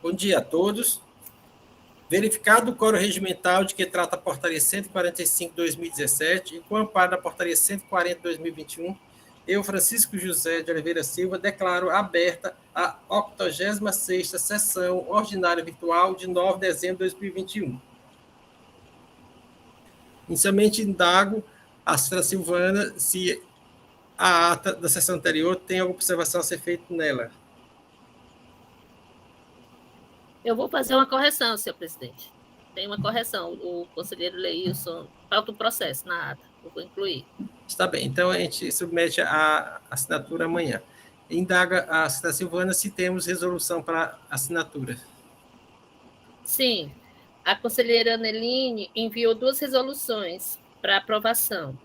Bom dia a todos. Verificado o quórum regimental de que trata a Portaria 145/2017 e com amparo da Portaria 140/2021, eu, Francisco José de Oliveira Silva, declaro aberta a 86ª sessão ordinária virtual de 9 de dezembro de 2021. Inicialmente, indago a senhora Silvana se a ata da sessão anterior tem alguma observação a ser feita nela. Eu vou fazer uma correção, senhor presidente. Tem uma correção. O conselheiro Leilson falta um processo na ata. Eu vou incluir. Está bem. Então, a gente submete a assinatura amanhã. Indaga a senhora Silvana se temos resolução para assinatura. Sim. A conselheira Aneline enviou 2 resoluções para aprovação.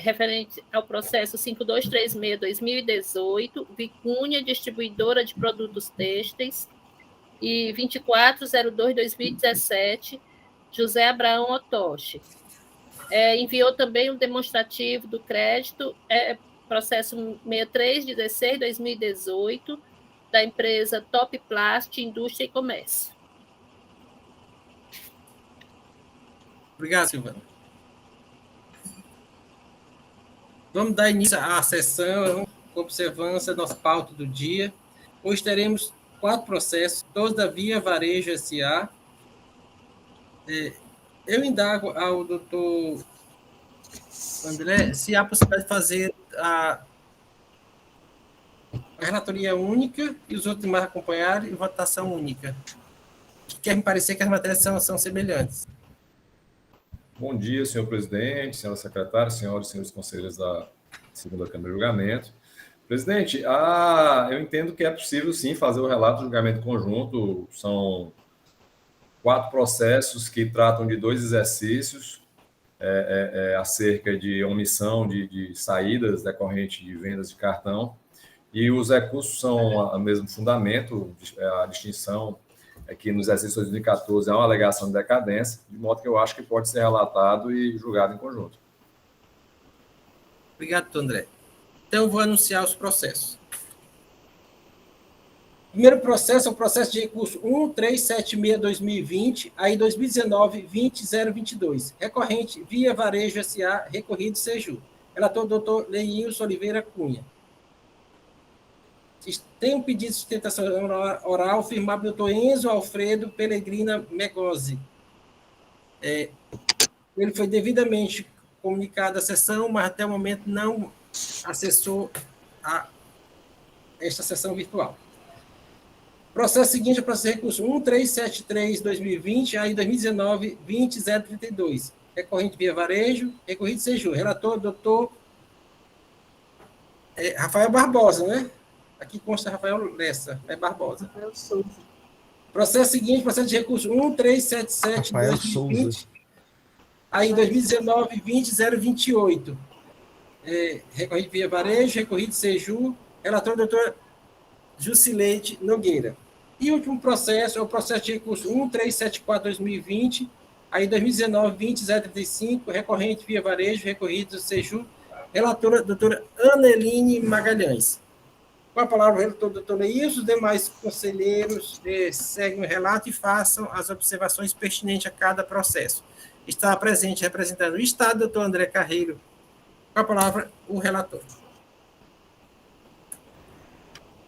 Referente ao processo 5236/2018, Vicunha, distribuidora de produtos têxteis, e 2402/2017, José Abraão Otoshi. Enviou também um demonstrativo do crédito, processo 6316/2018, da empresa Top Plast, Indústria e Comércio. Obrigado, Silvana. Vamos dar início à sessão com observância da nossa pauta do dia. Hoje teremos 4 processos, todos da Via Varejo S.A. Eu indago ao doutor André se há possibilidade de fazer a relatoria única e os outros mais acompanharem e votação única. Quer me parecer que as matérias são semelhantes. Bom dia, senhor presidente, senhora secretária, senhoras e senhores conselheiros da segunda Câmara de Julgamento. Presidente, eu entendo que é possível, sim, fazer o relato de julgamento conjunto. São 4 processos que tratam de 2 exercícios acerca de omissão de saídas decorrente de vendas de cartão. E os recursos são o mesmo fundamento, a distinção é que no exercício 2014 é uma alegação de decadência, de modo que eu acho que pode ser relatado e julgado em conjunto. Obrigado, doutor André. Então, eu vou anunciar os processos. O primeiro processo é o processo de recurso 1376/2020, aí 2019-20022, recorrente Via Varejo S.A., recorrido Seju. Relator, doutor Leilson Oliveira Cunha. Tem um pedido de sustentação oral firmado pelo doutor Enzo Alfredo Pellegrina Megosi. Ele foi devidamente comunicado à sessão, mas até o momento não acessou esta sessão virtual. Processo seguinte é o processo de recurso 1373/2020, aí 2019-20032, recorrente Via Varejo, recorrido Seju. Relator, doutor Rafael Barbosa, né? Aqui consta Rafael Lessa, Barbosa. Rafael Souza. Processo seguinte, processo de recurso 1377/2020, aí 2019-20028. Recorrido Via Varejo, recorrido Seju. Relator, doutor Jusileide Nogueira. E o último processo é o processo de recurso 1374/2020, aí 2019-20035, recorrente Via Varejo, recorrido Seju. Relatora, doutora Aneline Magalhães. Com a palavra, o relator, doutor Leilson, os demais conselheiros seguem o relato e façam as observações pertinentes a cada processo. Está presente, representando o Estado, doutor André Carreiro. Com a palavra, o relator.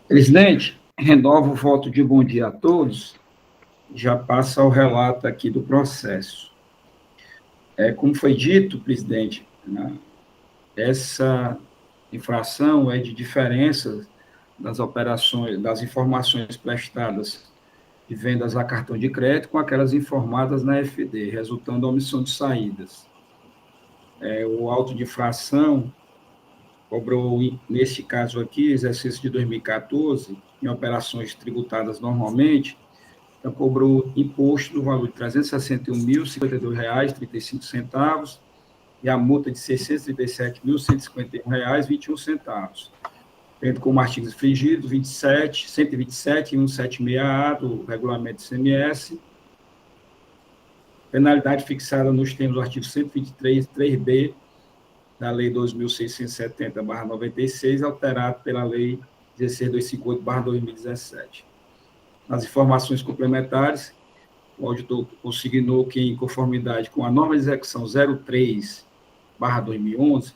Presidente, renovo o voto de bom dia a todos. Já passa o relato aqui do processo. Como foi dito, presidente, essa infração é de diferença das operações, das informações prestadas de vendas a cartão de crédito com aquelas informadas na FD, resultando da omissão de saídas. O auto de infração cobrou, neste caso aqui, exercício de 2014, em operações tributadas normalmente, então cobrou imposto no valor de R$ 361.052,35 e a multa de R$ 637.151,21, tendo como artigos infringidos 127 e 176A do Regulamento do ICMS, penalidade fixada nos termos do artigo 123, 3B, da Lei 2.670/96, alterado pela Lei 16.258/2017. Nas informações complementares, o auditor consignou que, em conformidade com a norma de execução 03/2011,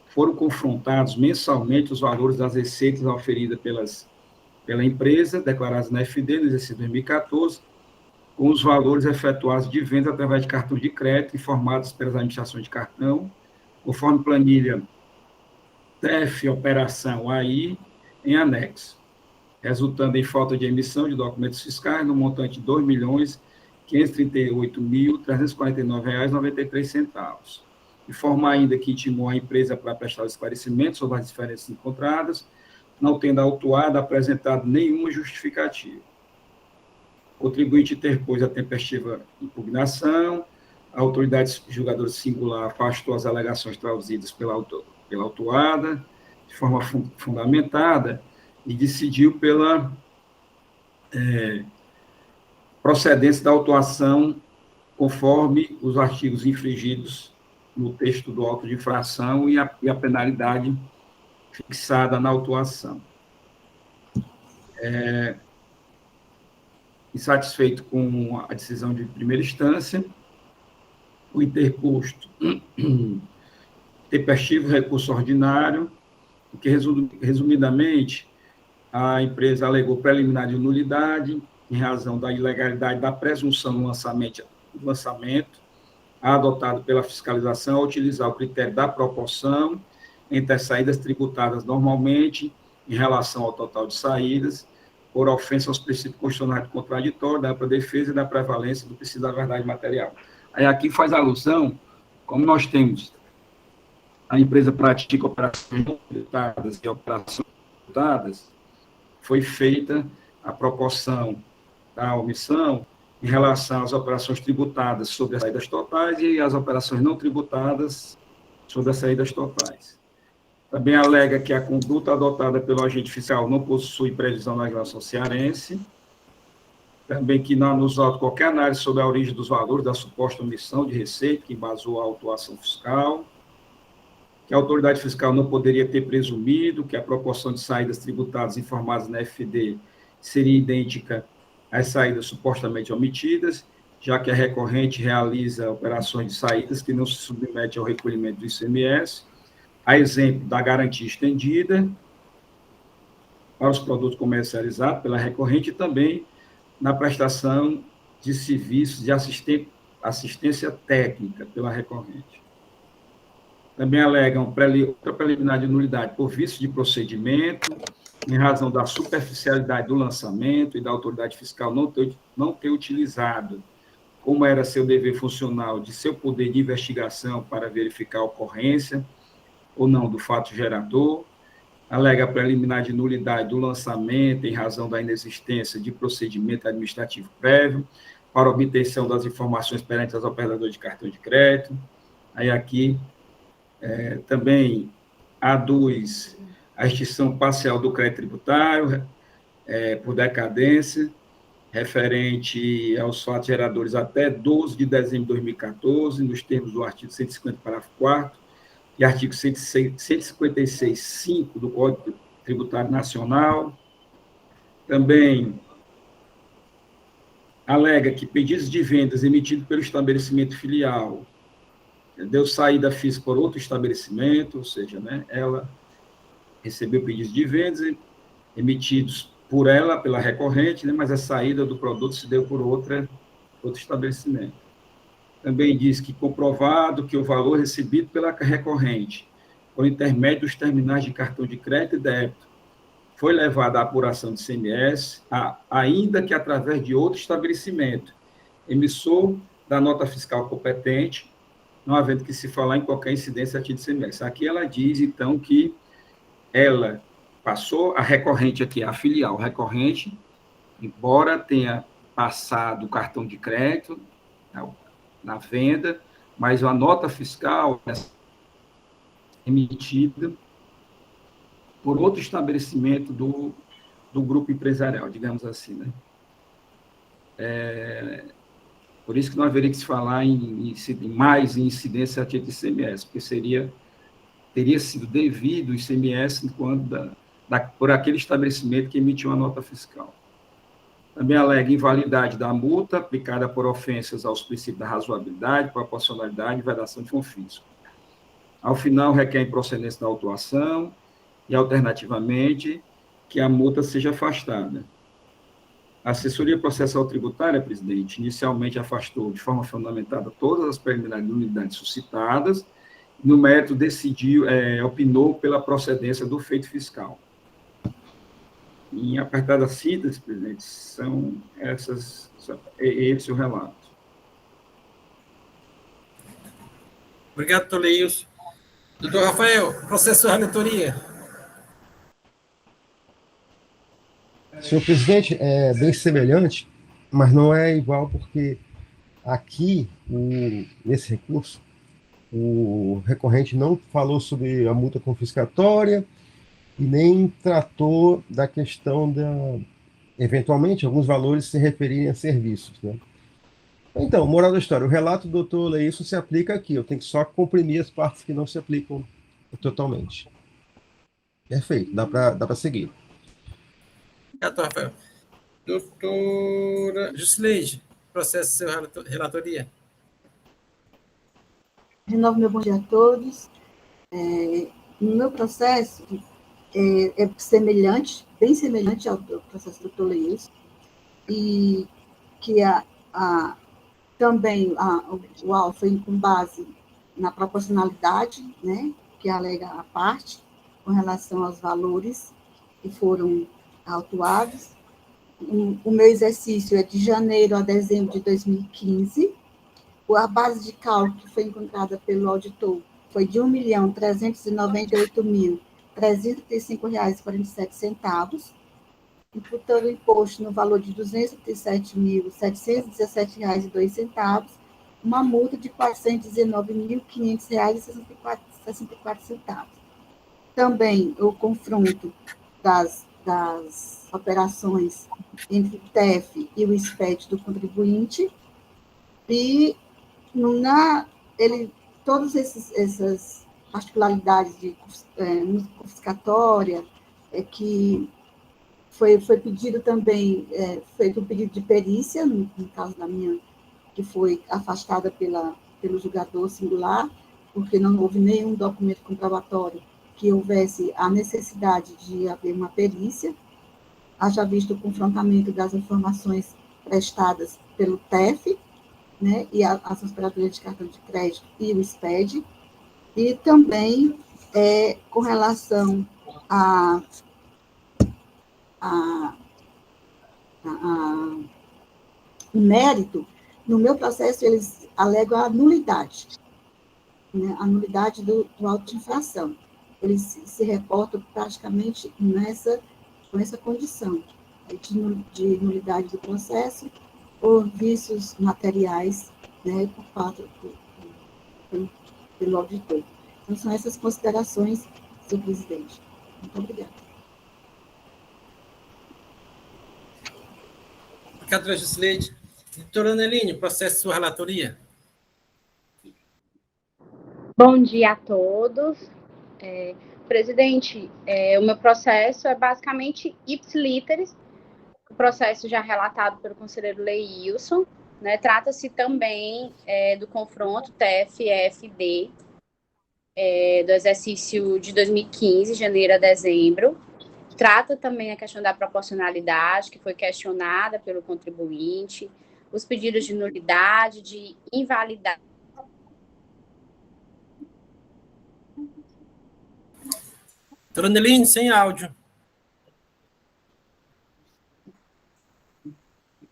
foram confrontados mensalmente os valores das receitas auferidas pela empresa, declaradas na FD no exercício 2014, com os valores efetuados de venda através de cartão de crédito, informados pelas administrações de cartão, conforme planilha TF Operação AI, em anexo, resultando em falta de emissão de documentos fiscais no montante de R$ 2.538.349,93. Informar ainda que intimou a empresa para prestar esclarecimento sobre as diferenças encontradas, não tendo autuado apresentado nenhuma justificativa. O contribuinte interpôs a tempestiva impugnação, a autoridade julgadora singular afastou as alegações traduzidas pela autuada, de forma fundamentada, e decidiu pela procedência da autuação conforme os artigos infringidos no texto do auto de infração e a penalidade fixada na autuação. Insatisfeito com a decisão de primeira instância, o interposto tempestivo recurso ordinário, que, resumidamente, a empresa alegou preliminar de nulidade em razão da ilegalidade da presunção do lançamento adotado pela fiscalização ao utilizar o critério da proporção entre as saídas tributadas normalmente em relação ao total de saídas, por ofensa aos princípios constitucionais do contraditório, da ampla defesa e da prevalência do princípio da verdade material. Aí aqui faz alusão, como nós temos, a empresa pratica operações não tributadas e operações tributadas, foi feita a proporção da omissão em relação às operações tributadas sobre as saídas totais e as operações não tributadas sobre as saídas totais. Também alega que a conduta adotada pelo agente fiscal não possui previsão na legislação cearense. Também que não nos autos qualquer análise sobre a origem dos valores da suposta omissão de receita que embasou a autuação fiscal. Que a autoridade fiscal não poderia ter presumido que a proporção de saídas tributadas informadas na FD seria idêntica às saídas supostamente omitidas, já que a recorrente realiza operações de saídas que não se submete ao recolhimento do ICMS, a exemplo da garantia estendida para os produtos comercializados pela recorrente e também na prestação de serviços de assistência técnica pela recorrente. Também alegam outra preliminar de nulidade por vício de procedimento, em razão da superficialidade do lançamento e da autoridade fiscal não ter utilizado, como era seu dever funcional, de seu poder de investigação para verificar a ocorrência ou não do fato gerador. Alega a preliminar de nulidade do lançamento em razão da inexistência de procedimento administrativo prévio para obtenção das informações perante as operadoras de cartão de crédito. Aí aqui também aduz a extinção parcial do crédito tributário por decadência, referente aos fatos geradores até 12 de dezembro de 2014, nos termos do artigo 150, parágrafo 4º, e artigo 156.5 do Código Tributário Nacional. Também alega que pedidos de vendas emitidos pelo estabelecimento filial deu saída física por outro estabelecimento, ou seja, ela recebeu pedidos de vendas emitidos por ela, pela recorrente, mas a saída do produto se deu por outro estabelecimento. Também diz que comprovado que o valor recebido pela recorrente, por intermédio dos terminais de cartão de crédito e débito, foi levado à apuração de ICMS, ainda que através de outro estabelecimento, emissor da nota fiscal competente, não havendo que se falar em qualquer incidência a título de ICMS. Aqui ela diz, então, que ela passou, a recorrente aqui, a filial recorrente, embora tenha passado o cartão de crédito na venda, mas a nota fiscal é emitida por outro estabelecimento do grupo empresarial, digamos assim, por isso que não haveria que se falar mais em incidência a título de ICMS, porque teria sido devido o ICMS por aquele estabelecimento que emitiu a nota fiscal. Também alega invalidade da multa aplicada por ofensas aos princípios da razoabilidade, proporcionalidade e vedação de confisco. Ao final, requer improcedência da autuação e, alternativamente, que a multa seja afastada. A assessoria processual tributária, presidente, inicialmente afastou de forma fundamentada todas as preliminares de unidades suscitadas, no mérito decidiu, opinou pela procedência do feito fiscal. Em apertada síntese, presidente, são esse o relato. Obrigado, doutor Leilson. Doutor Rafael, processo de relatoria. Senhor presidente, é bem semelhante, mas não é igual porque aqui, nesse recurso, o recorrente não falou sobre a multa confiscatória e nem tratou da questão eventualmente, alguns valores se referirem a serviços, né? Então, moral da história, o relato do doutor Leilson se aplica aqui, eu tenho que só comprimir as partes que não se aplicam totalmente. Perfeito, dá para seguir. Obrigado, doutor Rafael. Doutora Jusileide, processo de seu relatoria. De novo, meu bom dia a todos. No meu processo, é semelhante, bem semelhante ao processo do doutor Leilson, e que também o AU foi com base na proporcionalidade, né, que alega a parte com relação aos valores que foram autuados. O meu exercício é de janeiro a dezembro de 2015. A base de cálculo que foi encontrada pelo auditor foi de R$ 1.398.335,47, imputando o imposto no valor de R$ 237.717,02, uma multa de R$ 419.500,64. Também o confronto das operações entre o TEF e o SPED do contribuinte, e todas essas particularidades de confiscatória, que foi pedido também, feito um pedido de perícia, no caso da minha, que foi afastada pelo julgador singular, porque não houve nenhum documento comprobatório que houvesse a necessidade de haver uma perícia, haja visto o confrontamento das informações prestadas pelo TEF, né, e as operadoras de cartão de crédito e o SPED, e também com relação o mérito, no meu processo eles alegam a nulidade, né, a nulidade do auto de infração. Eles se reportam praticamente com essa condição de nulidade do processo ou vícios materiais, né, pelo auditor. Então, são essas considerações, senhor presidente. Muito obrigada. Obrigado, doutora Jusileide. Doutora Aneline, processo de sua relatoria. Bom dia a todos. Presidente, o meu processo é basicamente ipsiliteris, o processo já relatado pelo conselheiro Leilson, né? Trata-se também do confronto TF-FD do exercício de 2015, janeiro a dezembro. Trata também a questão da proporcionalidade, que foi questionada pelo contribuinte, os pedidos de nulidade, de invalidade. Doutora Aneline, sem áudio.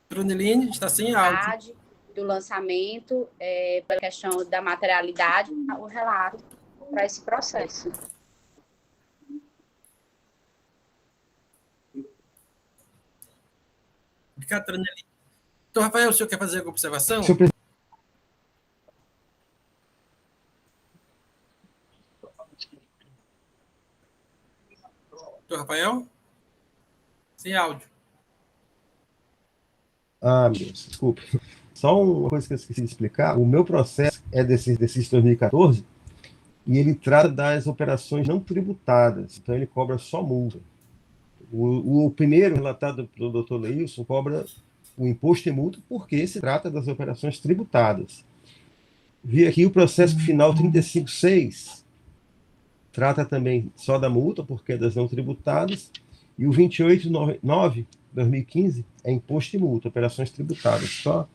Doutora Aneline, está sem áudio. Do lançamento, pela questão da materialidade, o relato para esse processo. Obrigado, doutora Aneline. Doutor Rafael, o senhor quer fazer alguma observação? Doutor Rafael? Sem áudio. Meu Deus, desculpe. Só uma coisa que eu esqueci de explicar. O meu processo é desse 2014 e ele trata das operações não tributadas. Então, ele cobra só multa. O primeiro, relatado pelo doutor Leilson, cobra o imposto e multa porque se trata das operações tributadas. Vi aqui o processo final 35.6, trata também só da multa, porque é das não tributadas, e o 28.9/2015 é imposto e multa, operações tributadas só.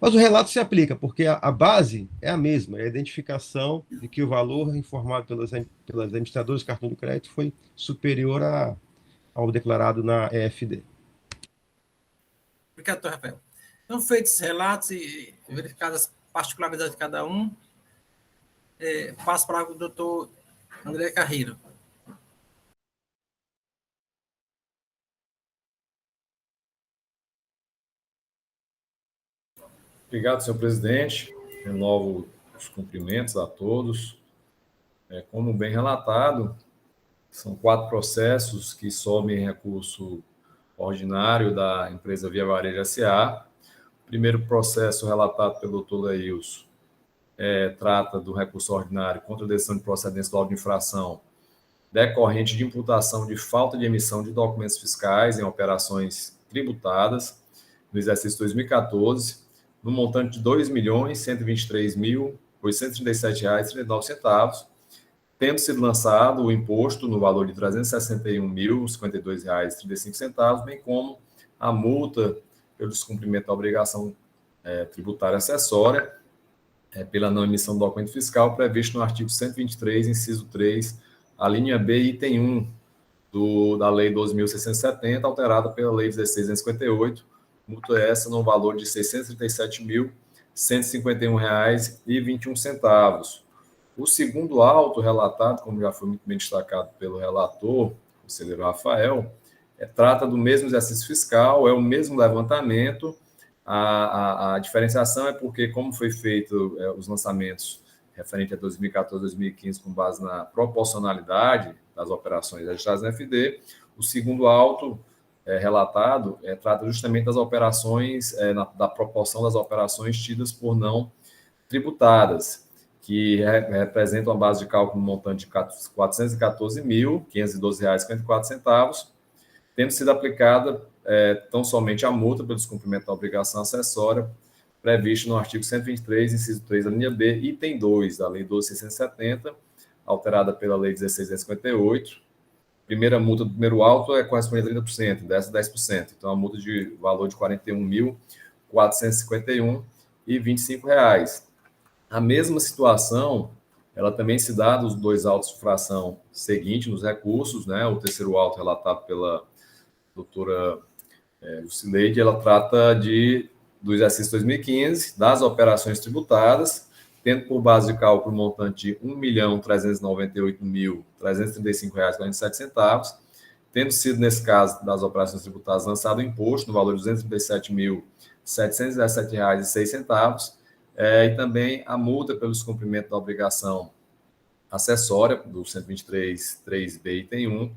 Mas o relato se aplica, porque a base é a mesma, é a identificação de que o valor informado pelas administradoras de cartão de crédito foi superior ao declarado na EFD. Obrigado, doutor Rafael. Então, feitos os relatos e verificadas as particularidades de cada um, passo para o doutor André Carreiro. Obrigado, senhor presidente. Renovo os cumprimentos a todos. Como bem relatado, são 4 processos que somem recurso ordinário da empresa Via Varejo S.A. O primeiro processo relatado pelo doutor Leilson trata do recurso ordinário contra a decisão de procedência do auto de infração decorrente de imputação de falta de emissão de documentos fiscais em operações tributadas no exercício 2014, no montante de R$ 2.123.837,39, tendo sido lançado o imposto no valor de R$ 361.052,35, bem como a multa pelo descumprimento da obrigação tributária acessória pela não emissão do documento fiscal previsto no artigo 123, inciso 3, a linha B, item 1 da Lei 12.670, alterada pela Lei 16.258, multa essa no valor de R$ 637.151,21. O segundo auto relatado, como já foi muito bem destacado pelo relator, o conselheiro Rafael, trata do mesmo exercício fiscal, é o mesmo levantamento. A diferenciação é porque, como foi feito os lançamentos referente a 2014 2015 com base na proporcionalidade das operações registradas na FD, o segundo auto relatado trata justamente das operações, da proporção das operações tidas por não tributadas, que representam a base de cálculo montante de R$ 414.512,54, tendo sido aplicada tão somente a multa pelo descumprimento da obrigação acessória previsto no artigo 123, inciso 3, da linha B, item 2 da Lei 12.670, alterada pela Lei 16.258. Primeira multa do primeiro auto corresponde a 30%, dessa 10%. Então, a multa de valor de R$ 41.451,25. A mesma situação, ela também se dá dos 2 autos de fração seguintes nos recursos, né? O terceiro auto relatado pela doutora Jusileide, ela trata do exercício 2015, das operações tributadas, tendo por base de cálculo montante de R$ 1.398.335,47, tendo sido, nesse caso, das operações tributadas, lançado o imposto no valor de R$ 237.717,06, e também a multa pelo descumprimento da obrigação acessória do 123, 3B, item 1,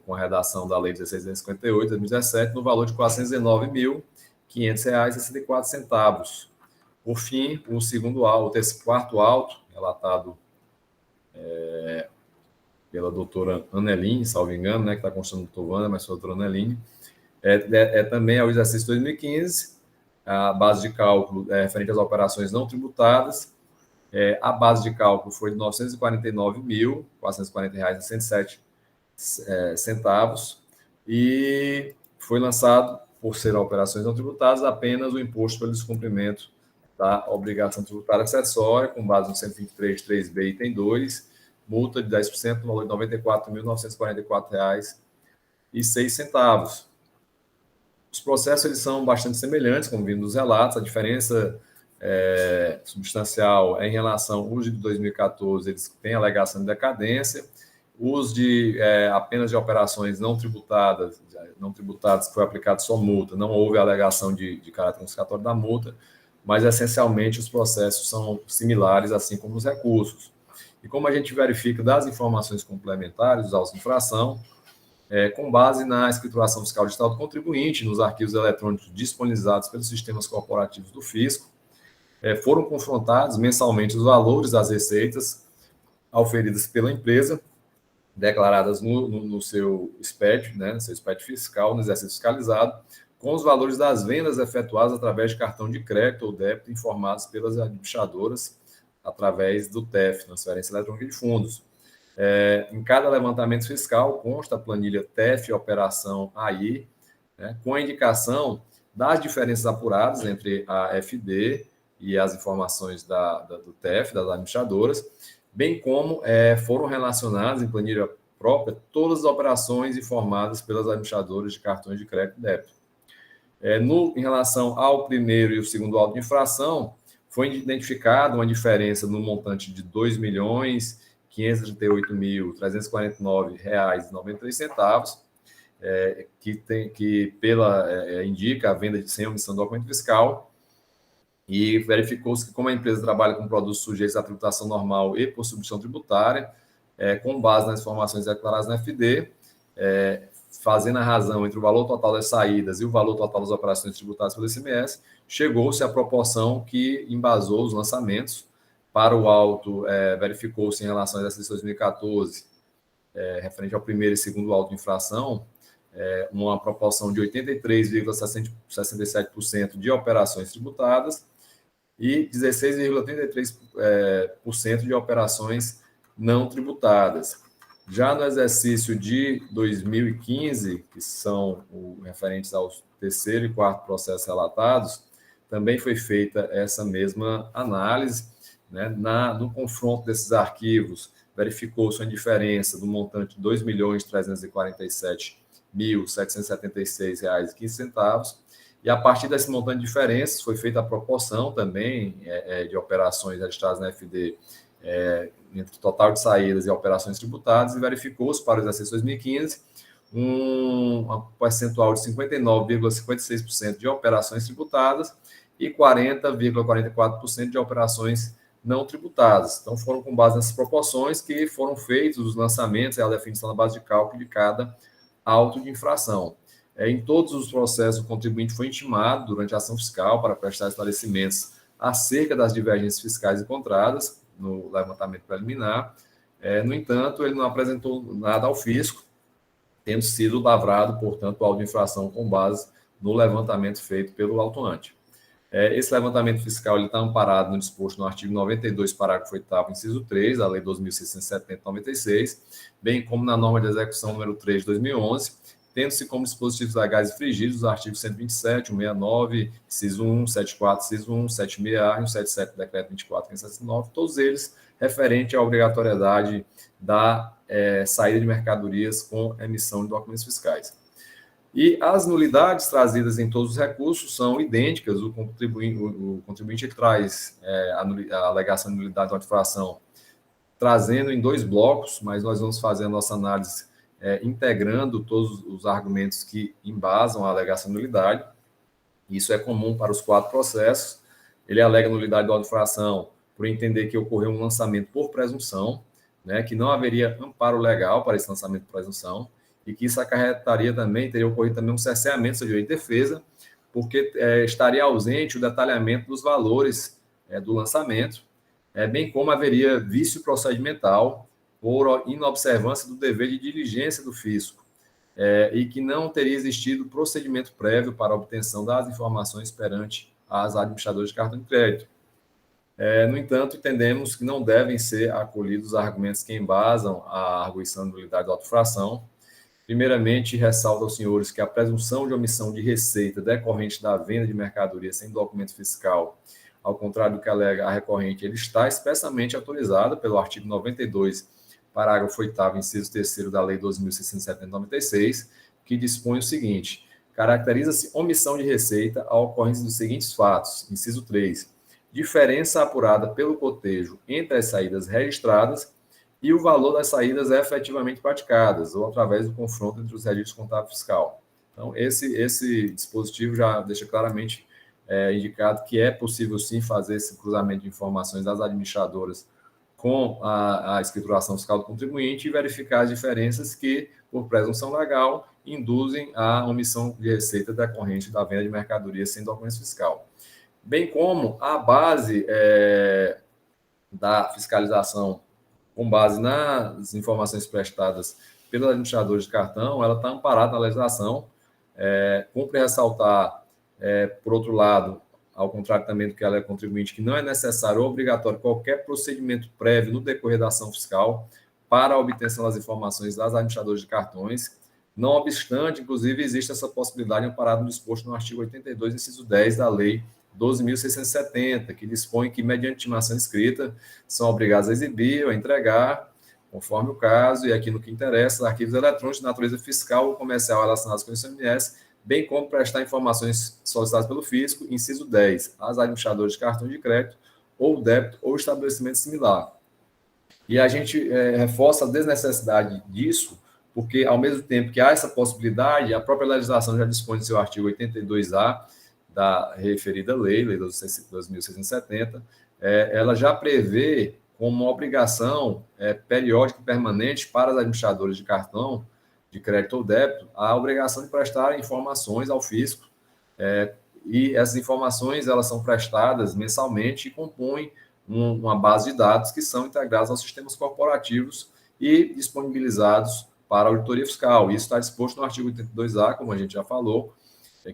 com a redação da Lei 16.258, 2017, no valor de R$ 419.500,64. Por fim, o quarto auto, relatado pela doutora Aneline, salvo engano, né, que está constando do doutor Wanda, mas foi a doutora Aneline, também ao exercício 2015, a base de cálculo referente às operações não tributadas, a base de cálculo foi de R$ 949.440,107, e foi lançado, por ser operações não tributadas, apenas o imposto pelo descumprimento da obrigação tributária acessória, com base no 123, 3B, item 2, multa de 10% no valor de R$ 94.944,06. Os processos eles são bastante semelhantes, como vimos nos relatos. A diferença substancial é em relação aos de 2014, eles têm alegação de decadência. Os apenas de operações não tributadas, que foi aplicada só multa, não houve alegação de caráter confiscatório da multa, mas essencialmente os processos são similares, assim como os recursos. E como a gente verifica das informações complementares dos autos de infração, com base na escrituração fiscal digital do contribuinte, nos arquivos eletrônicos disponibilizados pelos sistemas corporativos do fisco, foram confrontados mensalmente os valores das receitas auferidas pela empresa declaradas no seu SPED, né, no seu SPED fiscal, no exercício fiscalizado, com os valores das vendas efetuadas através de cartão de crédito ou débito informados pelas administradoras através do TEF, Transferência Eletrônica de Fundos. Em cada levantamento fiscal consta a planilha TEF Operação AI, né, com a indicação das diferenças apuradas entre a FD e as informações do TEF, das administradoras, bem como foram relacionadas em planilha própria todas as operações informadas pelas administradoras de cartões de crédito e débito. Em relação ao primeiro e o segundo auto de infração, foi identificada uma diferença no montante de R$ 2.538.349,93, que indica a venda sem omissão do documento fiscal, e verificou-se que, como a empresa trabalha com produtos sujeitos à tributação normal e por substituição tributária, com base nas informações declaradas na FD, fazendo a razão entre o valor total das saídas e o valor total das operações tributadas pelo ICMS, chegou-se à proporção que embasou os lançamentos. Para o auto, verificou-se em relação ao exercício 2014, referente ao primeiro e segundo auto de infração, uma proporção de 83,67% de operações tributadas e 16,33% de operações não tributadas. Já no exercício de 2015, que são referentes aos terceiro e quarto processos relatados, também foi feita essa mesma análise, né? No confronto desses arquivos, verificou-se uma diferença do montante de R$ 2.347.776,15, e a partir desse montante de diferenças foi feita a proporção também de operações registradas na FD entre o total de saídas e operações tributadas, e verificou-se para o exercício 2015 um percentual de 59,56% de operações tributadas e 40,44% de operações não tributadas. Então, foram com base nessas proporções que foram feitos os lançamentos e a definição da base de cálculo de cada auto de infração. Em todos os processos, o contribuinte foi intimado durante a ação fiscal para prestar esclarecimentos acerca das divergências fiscais encontradas no levantamento preliminar. No entanto, ele não apresentou nada ao fisco, tendo sido lavrado, portanto, o auto de infração com base no levantamento feito pelo autuante. Esse levantamento fiscal está amparado no disposto no artigo 92, parágrafo 8º, inciso 3, da Lei 2.670/96, bem como na norma de execução número 3 de 2011, tendo-se como dispositivos legais infringidos os artigos 127, 169, inciso 1, 74, inciso 1, 76A e 177 do Decreto 24.579, todos eles referentes à obrigatoriedade da saída de mercadorias com emissão de documentos fiscais. E as nulidades trazidas em todos os recursos são idênticas. O contribuinte traz a alegação de nulidade da infração trazendo em 2 blocos, mas nós vamos fazer a nossa análise integrando todos os argumentos que embasam a alegação de nulidade. Isso é comum para os 4 processos. Ele alega nulidade da infração por entender que ocorreu um lançamento por presunção, né, que não haveria amparo legal para esse lançamento por presunção, e que isso acarretaria também, teria ocorrido também um cerceamento do direito de defesa, porque estaria ausente o detalhamento dos valores do lançamento, bem como haveria vício procedimental por inobservância do dever de diligência do fisco, e que não teria existido procedimento prévio para a obtenção das informações perante as administradoras de cartão de crédito. No entanto, entendemos que não devem ser acolhidos os argumentos que embasam a arguição de nulidade da autofração. Primeiramente, ressalto aos senhores que a presunção de omissão de receita decorrente da venda de mercadoria sem documento fiscal, ao contrário do que alega a recorrente, ele está expressamente autorizado pelo artigo 92, parágrafo 8º, inciso 3º da Lei 2.670/96, que dispõe o seguinte: caracteriza-se omissão de receita a ocorrência dos seguintes fatos. Inciso 3. Diferença apurada pelo cotejo entre as saídas registradas e o valor das saídas efetivamente praticadas, ou através do confronto entre os registros contábil e fiscal. Então, esse dispositivo já deixa claramente indicado que é possível, sim, fazer esse cruzamento de informações das administradoras com a escrituração fiscal do contribuinte e verificar as diferenças que, por presunção legal, induzem à omissão de receita decorrente da venda de mercadoria sem documento fiscal. Bem como a base da fiscalização com base nas informações prestadas pelos administradores de cartão, ela está amparada na legislação. Cumpre ressaltar, por outro lado, ao contrário também do que ela é contribuinte, que não é necessário ou obrigatório qualquer procedimento prévio no decorrer da ação fiscal para a obtenção das informações das administradoras de cartões. Não obstante, inclusive, existe essa possibilidade amparada no disposto no artigo 82, inciso 10 da Lei 12.670, que dispõe que, mediante intimação escrita, são obrigados a exibir ou a entregar, conforme o caso, e aqui no que interessa, arquivos eletrônicos de natureza fiscal ou comercial relacionados com o ICMS, bem como prestar informações solicitadas pelo fisco, inciso 10, às administradoras de cartão de crédito ou débito ou estabelecimento similar. E a gente reforça a desnecessidade disso, porque, ao mesmo tempo que há essa possibilidade, a própria legislação já dispõe no seu artigo 82A da referida lei 12.670, ela já prevê como uma obrigação periódica e permanente para as administradoras de cartão de crédito ou débito a obrigação de prestar informações ao fisco, e essas informações elas são prestadas mensalmente e compõem uma base de dados que são integrados aos sistemas corporativos e disponibilizados para a auditoria fiscal. Isso está disposto no artigo 82A, como a gente já falou,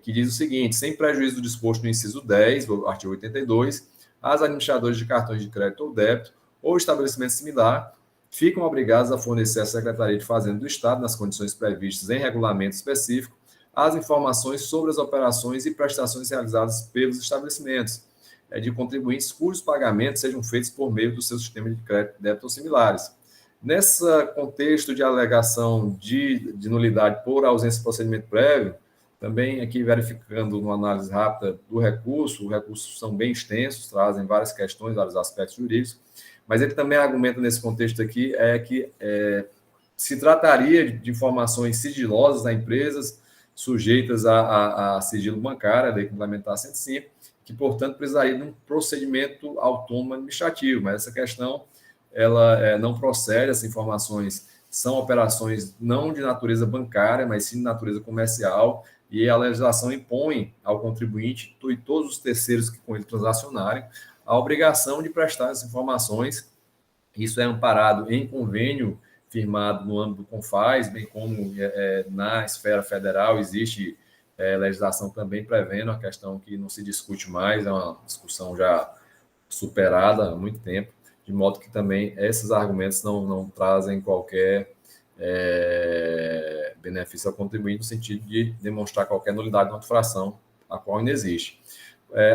que diz o seguinte: sem prejuízo do disposto no inciso 10 do artigo 82, as administradoras de cartões de crédito ou débito ou estabelecimento similar ficam obrigados a fornecer à Secretaria de Fazenda do Estado, nas condições previstas em regulamento específico, as informações sobre as operações e prestações realizadas pelos estabelecimentos de contribuintes cujos pagamentos sejam feitos por meio do seu sistema de crédito, débito ou similares. Nesse contexto de alegação de nulidade por ausência de procedimento prévio, também aqui verificando uma análise rápida do recurso, os recursos são bem extensos, trazem várias questões, vários aspectos jurídicos, mas ele também argumenta nesse contexto aqui que se trataria de informações sigilosas da empresas, sujeitas a sigilo bancário, a Lei Complementar 105, que, portanto, precisaria de um procedimento autônomo administrativo, mas essa questão ela não procede, essas informações são operações não de natureza bancária, mas sim de natureza comercial, e a legislação impõe ao contribuinte e todos os terceiros que com ele transacionarem a obrigação de prestar essas informações. Isso é amparado em convênio firmado no âmbito do CONFAS, bem como na esfera federal existe legislação também prevendo a questão que não se discute mais, é uma discussão já superada há muito tempo, de modo que também esses argumentos não trazem qualquer benefício ao contribuinte no sentido de demonstrar qualquer nulidade de uma infração, a qual ainda existe.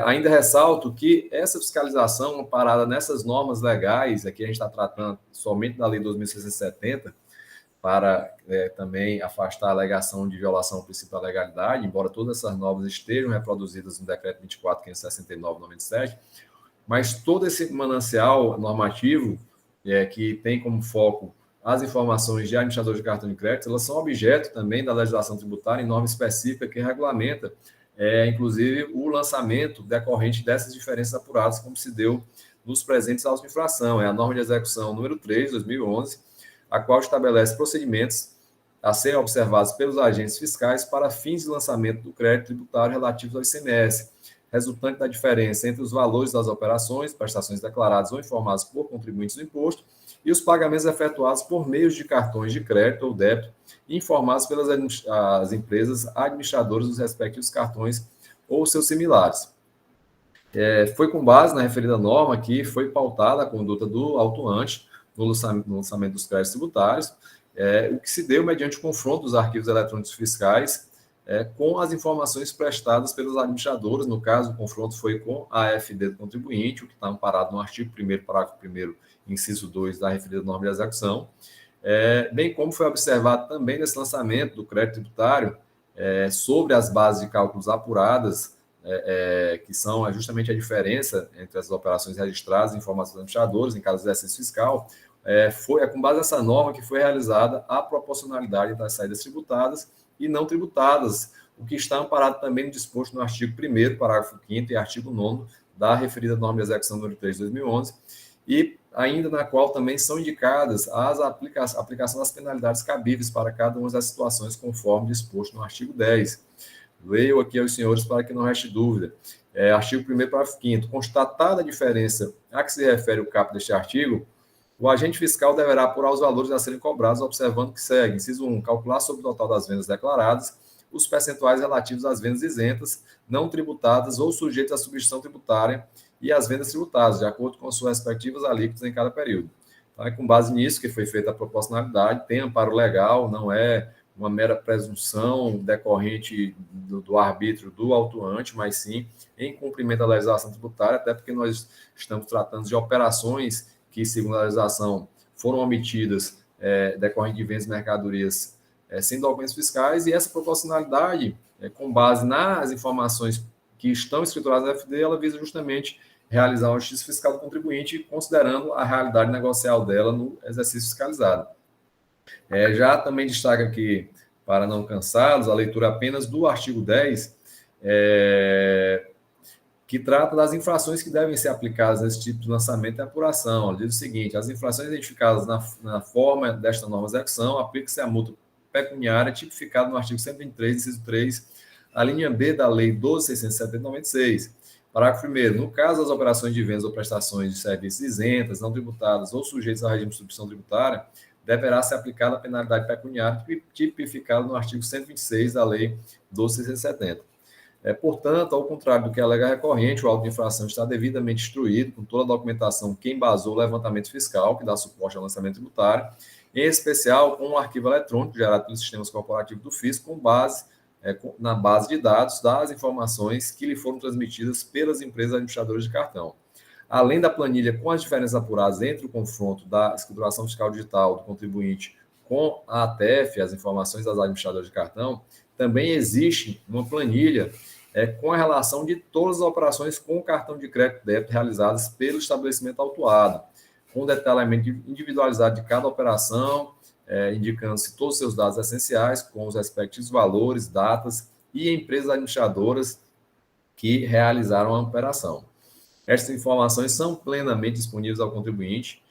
Ainda ressalto que essa fiscalização amparada nessas normas legais, aqui a gente está tratando somente da Lei 2.670, para também afastar a alegação de violação ao princípio da legalidade, embora todas essas normas estejam reproduzidas no Decreto 24.569/97, mas todo esse manancial normativo que tem como foco as informações de administradores de cartão de crédito, elas são objeto também da legislação tributária em norma específica que regulamenta, inclusive, o lançamento decorrente dessas diferenças apuradas, como se deu nos presentes autos de infração. É a norma de execução número 3, 2011, a qual estabelece procedimentos a serem observados pelos agentes fiscais para fins de lançamento do crédito tributário relativos ao ICMS, resultante da diferença entre os valores das operações, prestações declaradas ou informadas por contribuintes do imposto, e os pagamentos efetuados por meio de cartões de crédito ou débito, informados pelas as empresas administradoras dos respectivos cartões ou seus similares. Foi com base na referida norma que foi pautada a conduta do autuante no lançamento dos créditos tributários, o que se deu mediante o confronto dos arquivos eletrônicos fiscais com as informações prestadas pelos administradores. No caso, o confronto foi com a AFD do contribuinte, o que está amparado no artigo 1º, parágrafo 1º, inciso 2 da referida norma de execução, bem como foi observado também nesse lançamento do crédito tributário sobre as bases de cálculos apuradas, que são justamente a diferença entre as operações registradas e informações dos administradores em caso de exercício fiscal. Foi com base nessa norma que foi realizada a proporcionalidade das saídas tributadas e não tributadas, o que está amparado também no disposto no artigo 1º, parágrafo 5º e artigo 9º da referida norma de execução número 3 de 2011, e ainda na qual também são indicadas a aplicação das penalidades cabíveis para cada uma das situações, conforme disposto no artigo 10. Leio aqui aos senhores para que não reste dúvida. Artigo 1º, parágrafo 5º. Constatada a diferença a que se refere o caput deste artigo, o agente fiscal deverá apurar os valores a serem cobrados, observando que segue. Inciso 1, calcular sobre o total das vendas declaradas os percentuais relativos às vendas isentas, não tributadas ou sujeitas à substituição tributária e às vendas tributadas, de acordo com suas respectivas alíquotas em cada período. Então, é com base nisso que foi feita a proporcionalidade, tem amparo legal, não é uma mera presunção decorrente do arbítrio do autuante, mas sim em cumprimento da legislação tributária, até porque nós estamos tratando de operações que, segundo a legislação, foram omitidas decorrente de vendas de mercadorias sem documentos fiscais, e essa proporcionalidade, com base nas informações que estão escrituradas na FD, ela visa justamente realizar uma justiça fiscal do contribuinte, considerando a realidade negocial dela no exercício fiscalizado. Já também destaca aqui, para não cansá-los, a leitura apenas do artigo 10, que trata das infrações que devem ser aplicadas nesse tipo de lançamento e apuração. Ele diz o seguinte: as infrações identificadas na forma desta norma de execução, aplica-se a multa pecuniária tipificada no artigo 123, inciso 3, a linha B da Lei 12.670/96. Parágrafo 1º. No caso das operações de vendas ou prestações de serviços isentas, não tributadas ou sujeitas ao regime de substituição tributária, deverá ser aplicada a penalidade pecuniária tipificada no artigo 126 da Lei 12.670. Portanto, ao contrário do que alega a recorrente, o auto de infração está devidamente instruído, com toda a documentação que embasou o levantamento fiscal, que dá suporte ao lançamento tributário, em especial com um arquivo eletrônico gerado pelos sistemas corporativos do fisco, com base na base de dados das informações que lhe foram transmitidas pelas empresas administradoras de cartão. Além da planilha com as diferenças apuradas entre o confronto da escrituração fiscal digital do contribuinte com a ATF, as informações das administradoras de cartão, também existe uma planilha com a relação de todas as operações com cartão de crédito e débito realizadas pelo estabelecimento autuado, com detalhamento individualizado de cada operação, indicando-se todos os seus dados essenciais, com os respectivos valores, datas e empresas administradoras que realizaram a operação. Estas informações são plenamente disponíveis ao contribuinte,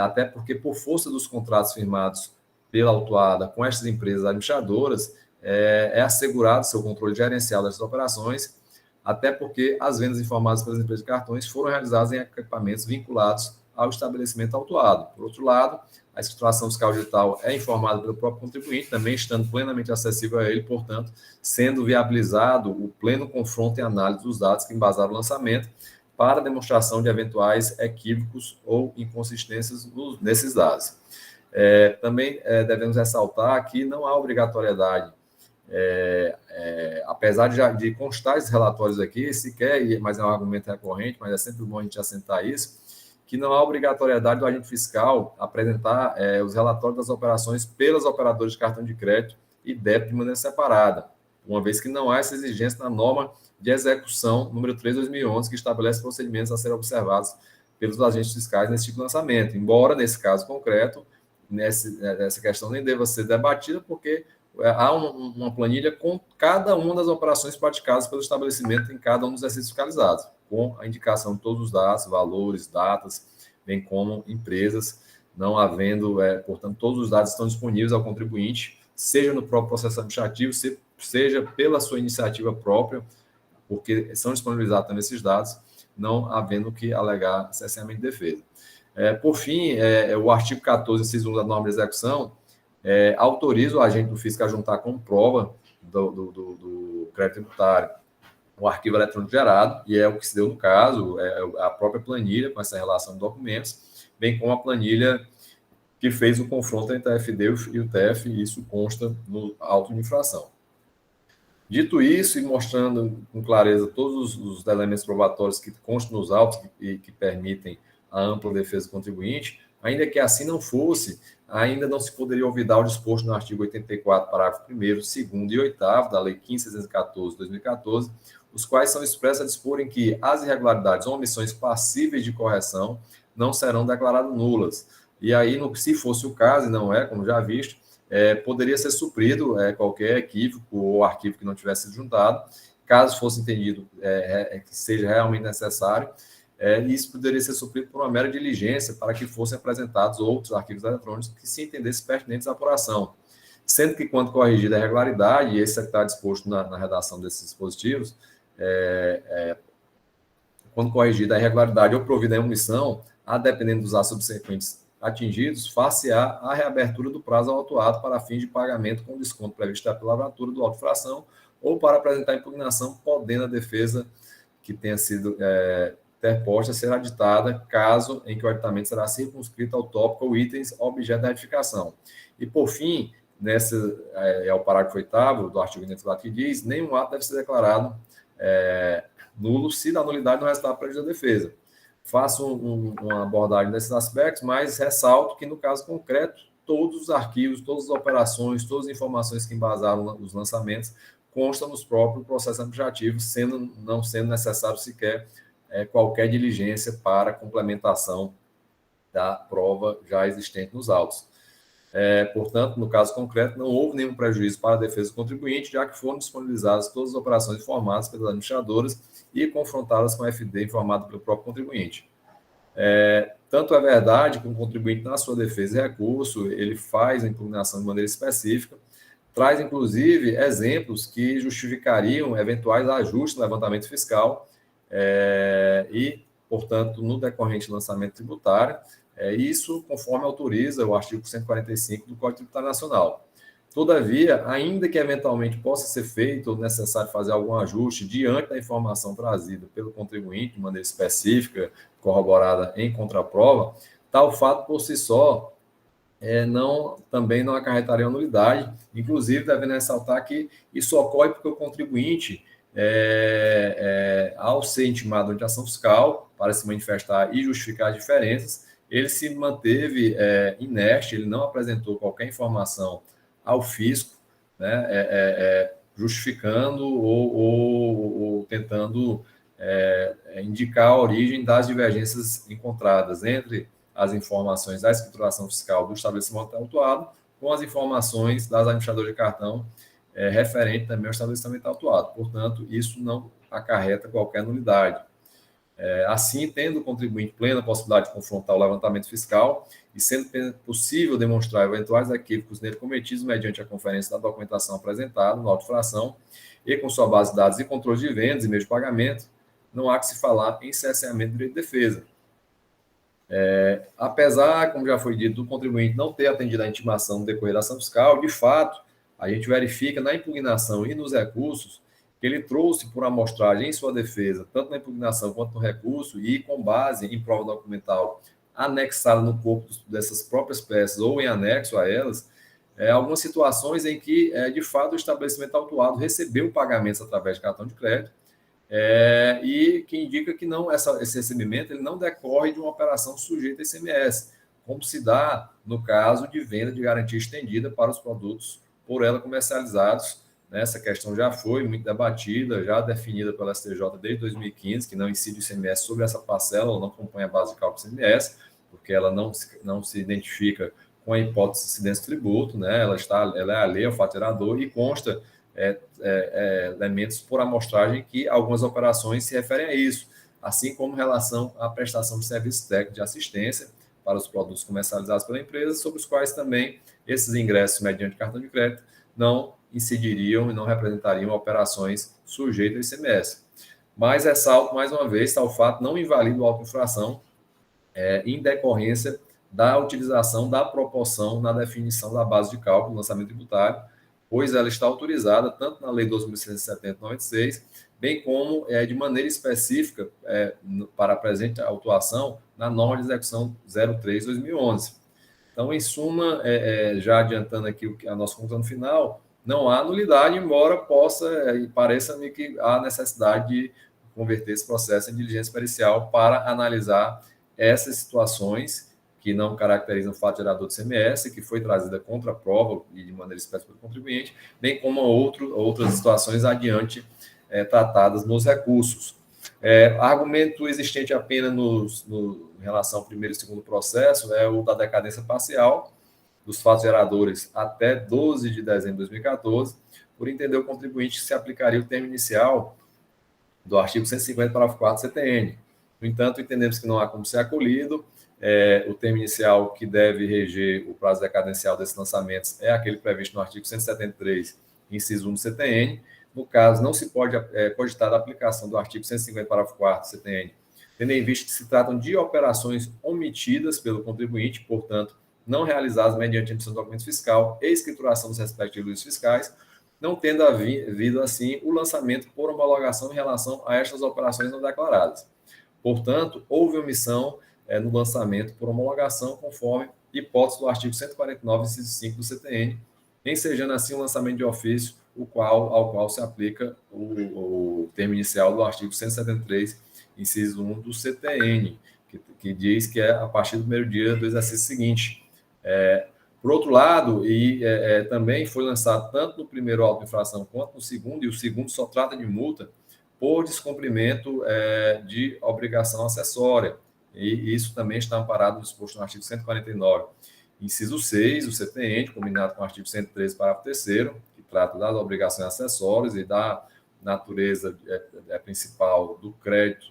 até porque, por força dos contratos firmados pela autuada com estas empresas administradoras, é assegurado seu controle gerencial dessas operações, até porque as vendas informadas pelas empresas de cartões foram realizadas em equipamentos vinculados ao estabelecimento autuado. Por outro lado, a escrituração fiscal digital é informada pelo próprio contribuinte, também estando plenamente acessível a ele, portanto, sendo viabilizado o pleno confronto e análise dos dados que embasaram o lançamento para demonstração de eventuais equívocos ou inconsistências nesses dados. Também devemos ressaltar que não há obrigatoriedade, apesar de constar esses relatórios aqui, sequer, mas é um argumento recorrente, mas é sempre bom a gente assentar isso, que não há obrigatoriedade do agente fiscal apresentar os relatórios das operações pelas operadoras de cartão de crédito e débito de maneira separada, uma vez que não há essa exigência na norma de execução número 3/2011, que estabelece procedimentos a serem observados pelos agentes fiscais nesse tipo de lançamento, embora, nesse caso concreto, essa questão nem deva ser debatida, porque há uma planilha com cada uma das operações praticadas pelo estabelecimento em cada um dos exercícios fiscalizados, com a indicação de todos os dados, valores, datas, bem como empresas, não havendo, portanto, todos os dados estão disponíveis ao contribuinte, seja no próprio processo administrativo, seja pela sua iniciativa própria, porque são disponibilizados também esses dados, não havendo que alegar cessamento de defesa. Por fim, o artigo 14, inciso 1 da norma de execução, autoriza o agente do fisco a juntar como prova do crédito tributário o arquivo eletrônico gerado, e é o que se deu no caso, a própria planilha com essa relação de documentos, bem como a planilha que fez o confronto entre a FD e o TF, e isso consta no auto de infração. Dito isso, e mostrando com clareza todos os elementos probatórios que constam nos autos e que permitem a ampla defesa do contribuinte, ainda que assim não fosse, ainda não se poderia olvidar o disposto no artigo 84, parágrafo 1º, 2º e 8º da Lei 15.614, 2014, os quais são expressos a disporem que as irregularidades ou omissões passíveis de correção não serão declaradas nulas. E aí, se fosse o caso, e não é, como já visto, poderia ser suprido qualquer equívoco ou arquivo que não tivesse sido juntado, caso fosse entendido que seja realmente necessário, isso poderia ser suprido por uma mera diligência para que fossem apresentados outros arquivos eletrônicos que se entendessem pertinentes à apuração. Sendo que, quando corrigida a irregularidade, e esse está disposto na redação desses dispositivos, quando corrigida a irregularidade ou provida a omissão, a dependendo dos atos subsequentes atingidos face à reabertura do prazo autuado para fins de pagamento com desconto previsto pela lavratura do auto de infração ou para apresentar impugnação, podendo a defesa que tenha sido interposta ser aditada, caso em que o aditamento será circunscrito ao tópico ou itens objeto da retificação. E, por fim, é o parágrafo 8º do artigo 504 que diz: nenhum ato deve ser declarado nulo se da nulidade não resultar prejuízo da defesa. Faço uma abordagem desses aspectos, mas ressalto que, no caso concreto, todos os arquivos, todas as operações, todas as informações que embasaram os lançamentos constam nos próprios processos administrativos, não sendo necessário sequer qualquer diligência para complementação da prova já existente nos autos. Portanto, no caso concreto, não houve nenhum prejuízo para a defesa do contribuinte, já que foram disponibilizadas todas as operações informadas pelas administradoras e confrontadas com a FD informada pelo próprio contribuinte. Tanto é verdade que o contribuinte, na sua defesa e recurso, ele faz a impugnação de maneira específica, traz, inclusive, exemplos que justificariam eventuais ajustes no levantamento fiscal e, portanto, no decorrente lançamento tributário, isso conforme autoriza o artigo 145 do Código Tributário Nacional. Todavia, ainda que eventualmente possa ser feito ou necessário fazer algum ajuste diante da informação trazida pelo contribuinte de maneira específica, corroborada em contraprova, tal fato por si só também não acarretaria a nulidade. Inclusive, devendo ressaltar que isso ocorre porque o contribuinte, ao ser intimado ante ação fiscal para se manifestar e justificar as diferenças, ele se manteve inerte, ele não apresentou qualquer informação ao fisco, né, justificando ou tentando indicar a origem das divergências encontradas entre as informações da escrituração fiscal do estabelecimento autuado com as informações das administradoras de cartão referente também ao estabelecimento autuado. Portanto, isso não acarreta qualquer nulidade. Assim, tendo o contribuinte plena possibilidade de confrontar o levantamento fiscal e sendo possível demonstrar eventuais equívocos nele cometidos mediante a conferência da documentação apresentada no auto de infração e com sua base de dados e controle de vendas e meio de pagamento, não há que se falar em cerceamento do direito de defesa. Apesar, como já foi dito, do contribuinte não ter atendido a intimação no decorrer da ação fiscal, de fato, a gente verifica na impugnação e nos recursos que ele trouxe por amostragem em sua defesa, tanto na impugnação quanto no recurso, e com base em prova documental anexada no corpo dessas próprias peças ou em anexo a elas, algumas situações em que, de fato, o estabelecimento autuado recebeu pagamentos através de cartão de crédito, e que indica que esse recebimento ele não decorre de uma operação sujeita a ICMS, como se dá no caso de venda de garantia estendida para os produtos por ela comercializados. Essa questão já foi muito debatida, já definida pela STJ desde 2015, que não incide o ICMS sobre essa parcela, ou não compõe a base de cálculo do ICMS, porque ela não se identifica com a hipótese de incidência de tributo, né? Ela é alheia ao fato gerador e consta elementos por amostragem que algumas operações se referem a isso, assim como em relação à prestação de serviços técnicos de assistência para os produtos comercializados pela empresa, sobre os quais também esses ingressos mediante cartão de crédito não incidiriam e não representariam operações sujeitas ao ICMS. Mas ressalto, mais uma vez, tal fato não invalida o auto de infração em decorrência da utilização da proporção na definição da base de cálculo do lançamento tributário, pois ela está autorizada tanto na Lei 2.670/96, bem como de maneira específica para a presente autuação na norma de execução 03/2011. Então, em suma, já adiantando aqui a nossa conclusão final, não há nulidade, embora pareça-me que há necessidade de converter esse processo em diligência pericial para analisar essas situações que não caracterizam o fato gerador do ICMS, que foi trazida contra a prova e de maneira específica pelo contribuinte, bem como outras situações adiante tratadas nos recursos. Argumento existente apenas em relação ao primeiro e segundo processo é o da decadência parcial dos fatos geradores até 12 de dezembro de 2014, por entender o contribuinte que se aplicaria o termo inicial do artigo 150, parágrafo 4 do CTN. No entanto, entendemos que não há como ser acolhido. O termo inicial que deve reger o prazo decadencial desses lançamentos é aquele previsto no artigo 173, inciso 1 do CTN. No caso, não se pode cogitar a aplicação do artigo 150, parágrafo 4 do CTN tendo em vista que se tratam de operações omitidas pelo contribuinte, portanto, não realizadas mediante emissão de documento fiscal e escrituração dos respectivos fiscais, não tendo havido, assim, o lançamento por homologação em relação a estas operações não declaradas. Portanto, houve omissão no lançamento por homologação, conforme hipótese do artigo 149, inciso 5 do CTN, ensejando assim o lançamento de ofício, ao qual se aplica o termo inicial do artigo 173, inciso 1 do CTN, que diz que é a partir do primeiro dia do exercício seguinte. Por outro lado, também foi lançado tanto no primeiro auto de infração quanto no segundo, e o segundo só trata de multa por descumprimento de obrigação acessória. E isso também está amparado no disposto no artigo 149, inciso 6, do CTN, combinado com o artigo 113, parágrafo 3º, que trata das obrigações acessórias e da natureza principal do crédito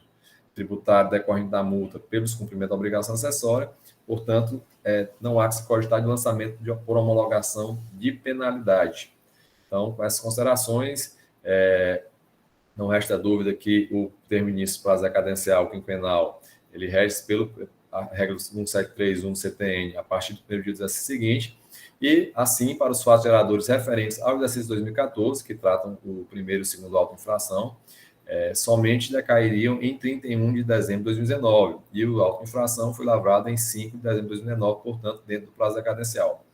tributário decorrente da multa pelo descumprimento da obrigação acessória. Portanto, não há que se cogitar de lançamento por homologação de penalidade. Então, com essas considerações, não resta dúvida que o termo início prazo decadencial quinquenal, ele rege pela regra 1731 do CTN a partir do primeiro dia do exercício seguinte, e, assim, para os fatos geradores referentes ao exercício 2014, que tratam o primeiro e o segundo auto de infração, somente decairiam em 31 de dezembro de 2019, e o auto de infração foi lavrado em 5 de dezembro de 2019, portanto, dentro do prazo decadencial.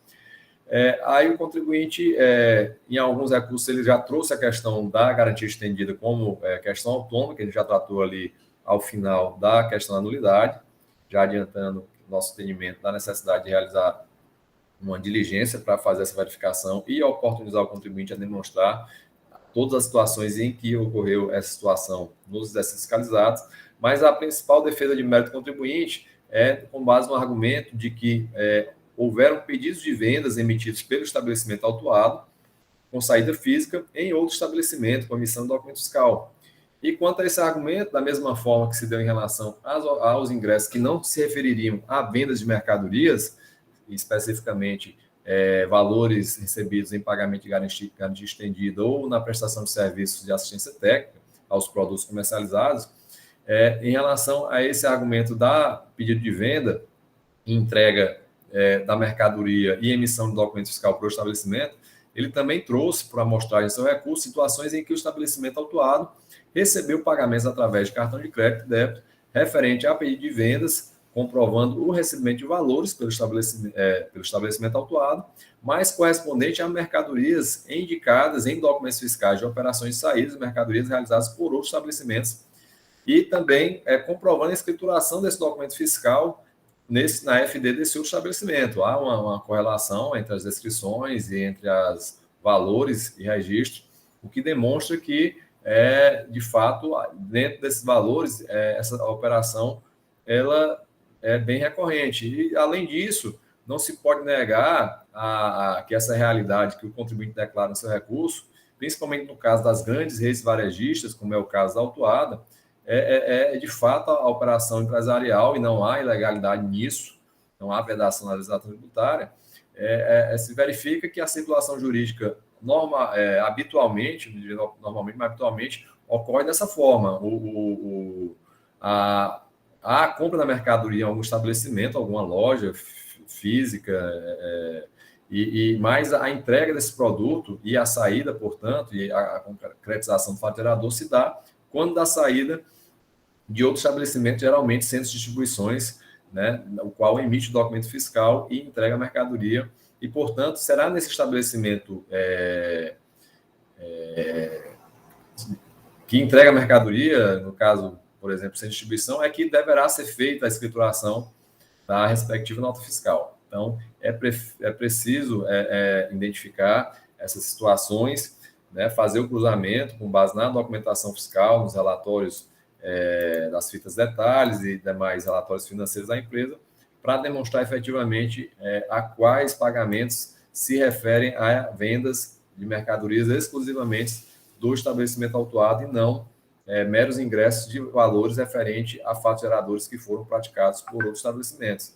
Aí o contribuinte, em alguns recursos, ele já trouxe a questão da garantia estendida como questão autônoma, que ele já tratou ali ao final da questão da nulidade, já adiantando nosso entendimento da necessidade de realizar uma diligência para fazer essa verificação e oportunizar o contribuinte a demonstrar todas as situações em que ocorreu essa situação nos exercícios fiscalizados, mas a principal defesa de mérito do contribuinte é com base no argumento de que houveram pedidos de vendas emitidos pelo estabelecimento autuado com saída física em outro estabelecimento com emissão de documento fiscal. E quanto a esse argumento, da mesma forma que se deu em relação aos ingressos que não se refeririam a vendas de mercadorias, especificamente valores recebidos em pagamento de garantia estendida ou na prestação de serviços de assistência técnica aos produtos comercializados, em relação a esse argumento da pedido de venda, entrega da mercadoria e emissão de documento fiscal para o estabelecimento, ele também trouxe para amostragem seu recurso situações em que o estabelecimento autuado recebeu pagamentos através de cartão de crédito e débito referente a pedido de vendas, comprovando o recebimento de valores pelo estabelecimento autuado, mas correspondente a mercadorias indicadas em documentos fiscais de operações de saídas, mercadorias realizadas por outros estabelecimentos, e também comprovando a escrituração desse documento fiscal na FD desse outro estabelecimento. Há uma correlação entre as descrições e entre os valores e registro, o que demonstra que, de fato, dentro desses valores, essa operação ela é bem recorrente. E, além disso, não se pode negar que essa realidade que o contribuinte declara no seu recurso, principalmente no caso das grandes redes varejistas, como é o caso da autuada, de fato a operação empresarial, e não há ilegalidade nisso, não há vedação na legislação tributária, se verifica que a circulação jurídica habitualmente ocorre dessa forma. A compra da mercadoria em algum estabelecimento, alguma loja física, mais a entrega desse produto e a saída, portanto, e a concretização do fato gerador se dá quando da saída de outro estabelecimento, geralmente centros de distribuições, né, o qual emite o documento fiscal e entrega a mercadoria. E, portanto, será nesse estabelecimento que entrega a mercadoria, no caso, por exemplo, sem distribuição, que deverá ser feita a escrituração da respectiva nota fiscal. Então, é preciso identificar essas situações, né, fazer o cruzamento com base na documentação fiscal, nos relatórios das fitas detalhes e demais relatórios financeiros da empresa, para demonstrar efetivamente a quais pagamentos se referem a vendas de mercadorias exclusivamente do estabelecimento autuado e não meros ingressos de valores referentes a fatos geradores que foram praticados por outros estabelecimentos.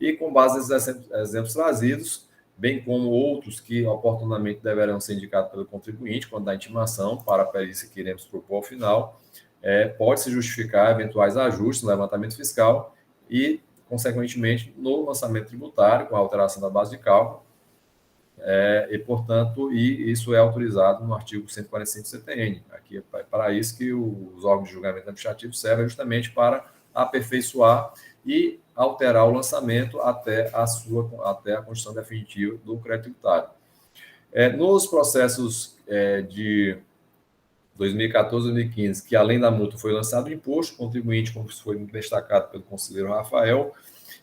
E com base nesses exemplos trazidos, bem como outros que oportunamente deverão ser indicados pelo contribuinte quando da intimação para a perícia que iremos propor ao final, pode-se justificar eventuais ajustes no levantamento fiscal e, consequentemente, no lançamento tributário, com a alteração da base de cálculo, e, portanto, isso é autorizado no artigo 145 do CTN. Aqui é para isso que os órgãos de julgamento administrativo servem justamente para aperfeiçoar e alterar o lançamento até a condição definitiva do crédito tributário. Nos processos de 2014 e 2015, que além da multa foi lançado o imposto, o contribuinte, como foi destacado pelo conselheiro Rafael,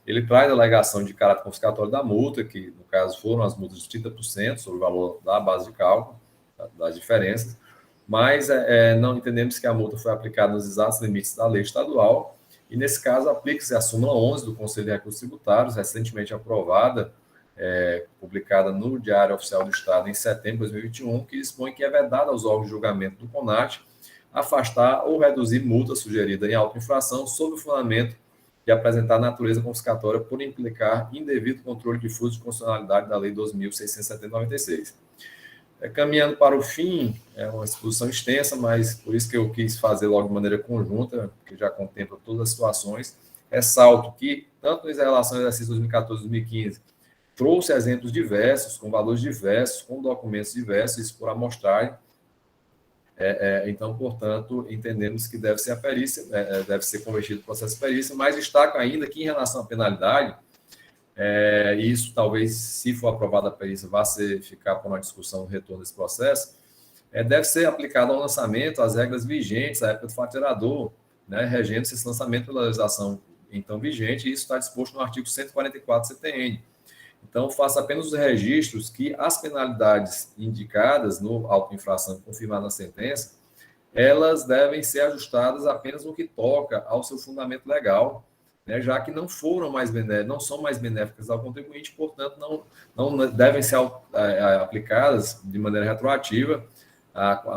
ele traz a alegação de caráter confiscatório da multa, que no caso foram as multas de 30% sobre o valor da base de cálculo, das diferenças, mas não entendemos que a multa foi aplicada nos exatos limites da lei estadual, e nesse caso aplica-se a súmula 11 do Conselho de Recursos Tributários, recentemente aprovada, publicada no Diário Oficial do Estado em setembro de 2021, que dispõe que é vedado aos órgãos de julgamento do CONAT afastar ou reduzir multa sugerida em auto-infração sob o fundamento de apresentar natureza confiscatória por implicar indevido controle difuso de constitucionalidade da Lei 2.670/96. Caminhando para o fim, é uma exposição extensa, mas por isso que eu quis fazer logo de maneira conjunta, que já contempla todas as situações. Ressalto que, tanto em relação ao exercício 2014 e 2015, trouxe exemplos diversos, com valores diversos, com documentos diversos, isso por amostragem. Então, portanto, entendemos que deve ser a perícia, deve ser convertido o processo de perícia, mas destaco ainda que, em relação à penalidade, isso talvez, se for aprovada a perícia, vá ficar por uma discussão no retorno desse processo, deve ser aplicado ao lançamento as regras vigentes à época do faturador, né, regendo-se esse lançamento pela legislação então vigente, e isso está disposto no artigo 144 do CTN. Então, faça apenas os registros que as penalidades indicadas no auto-infração confirmada na sentença, elas devem ser ajustadas apenas no que toca ao seu fundamento legal, né, já que não são mais benéficas ao contribuinte, portanto, não devem ser aplicadas de maneira retroativa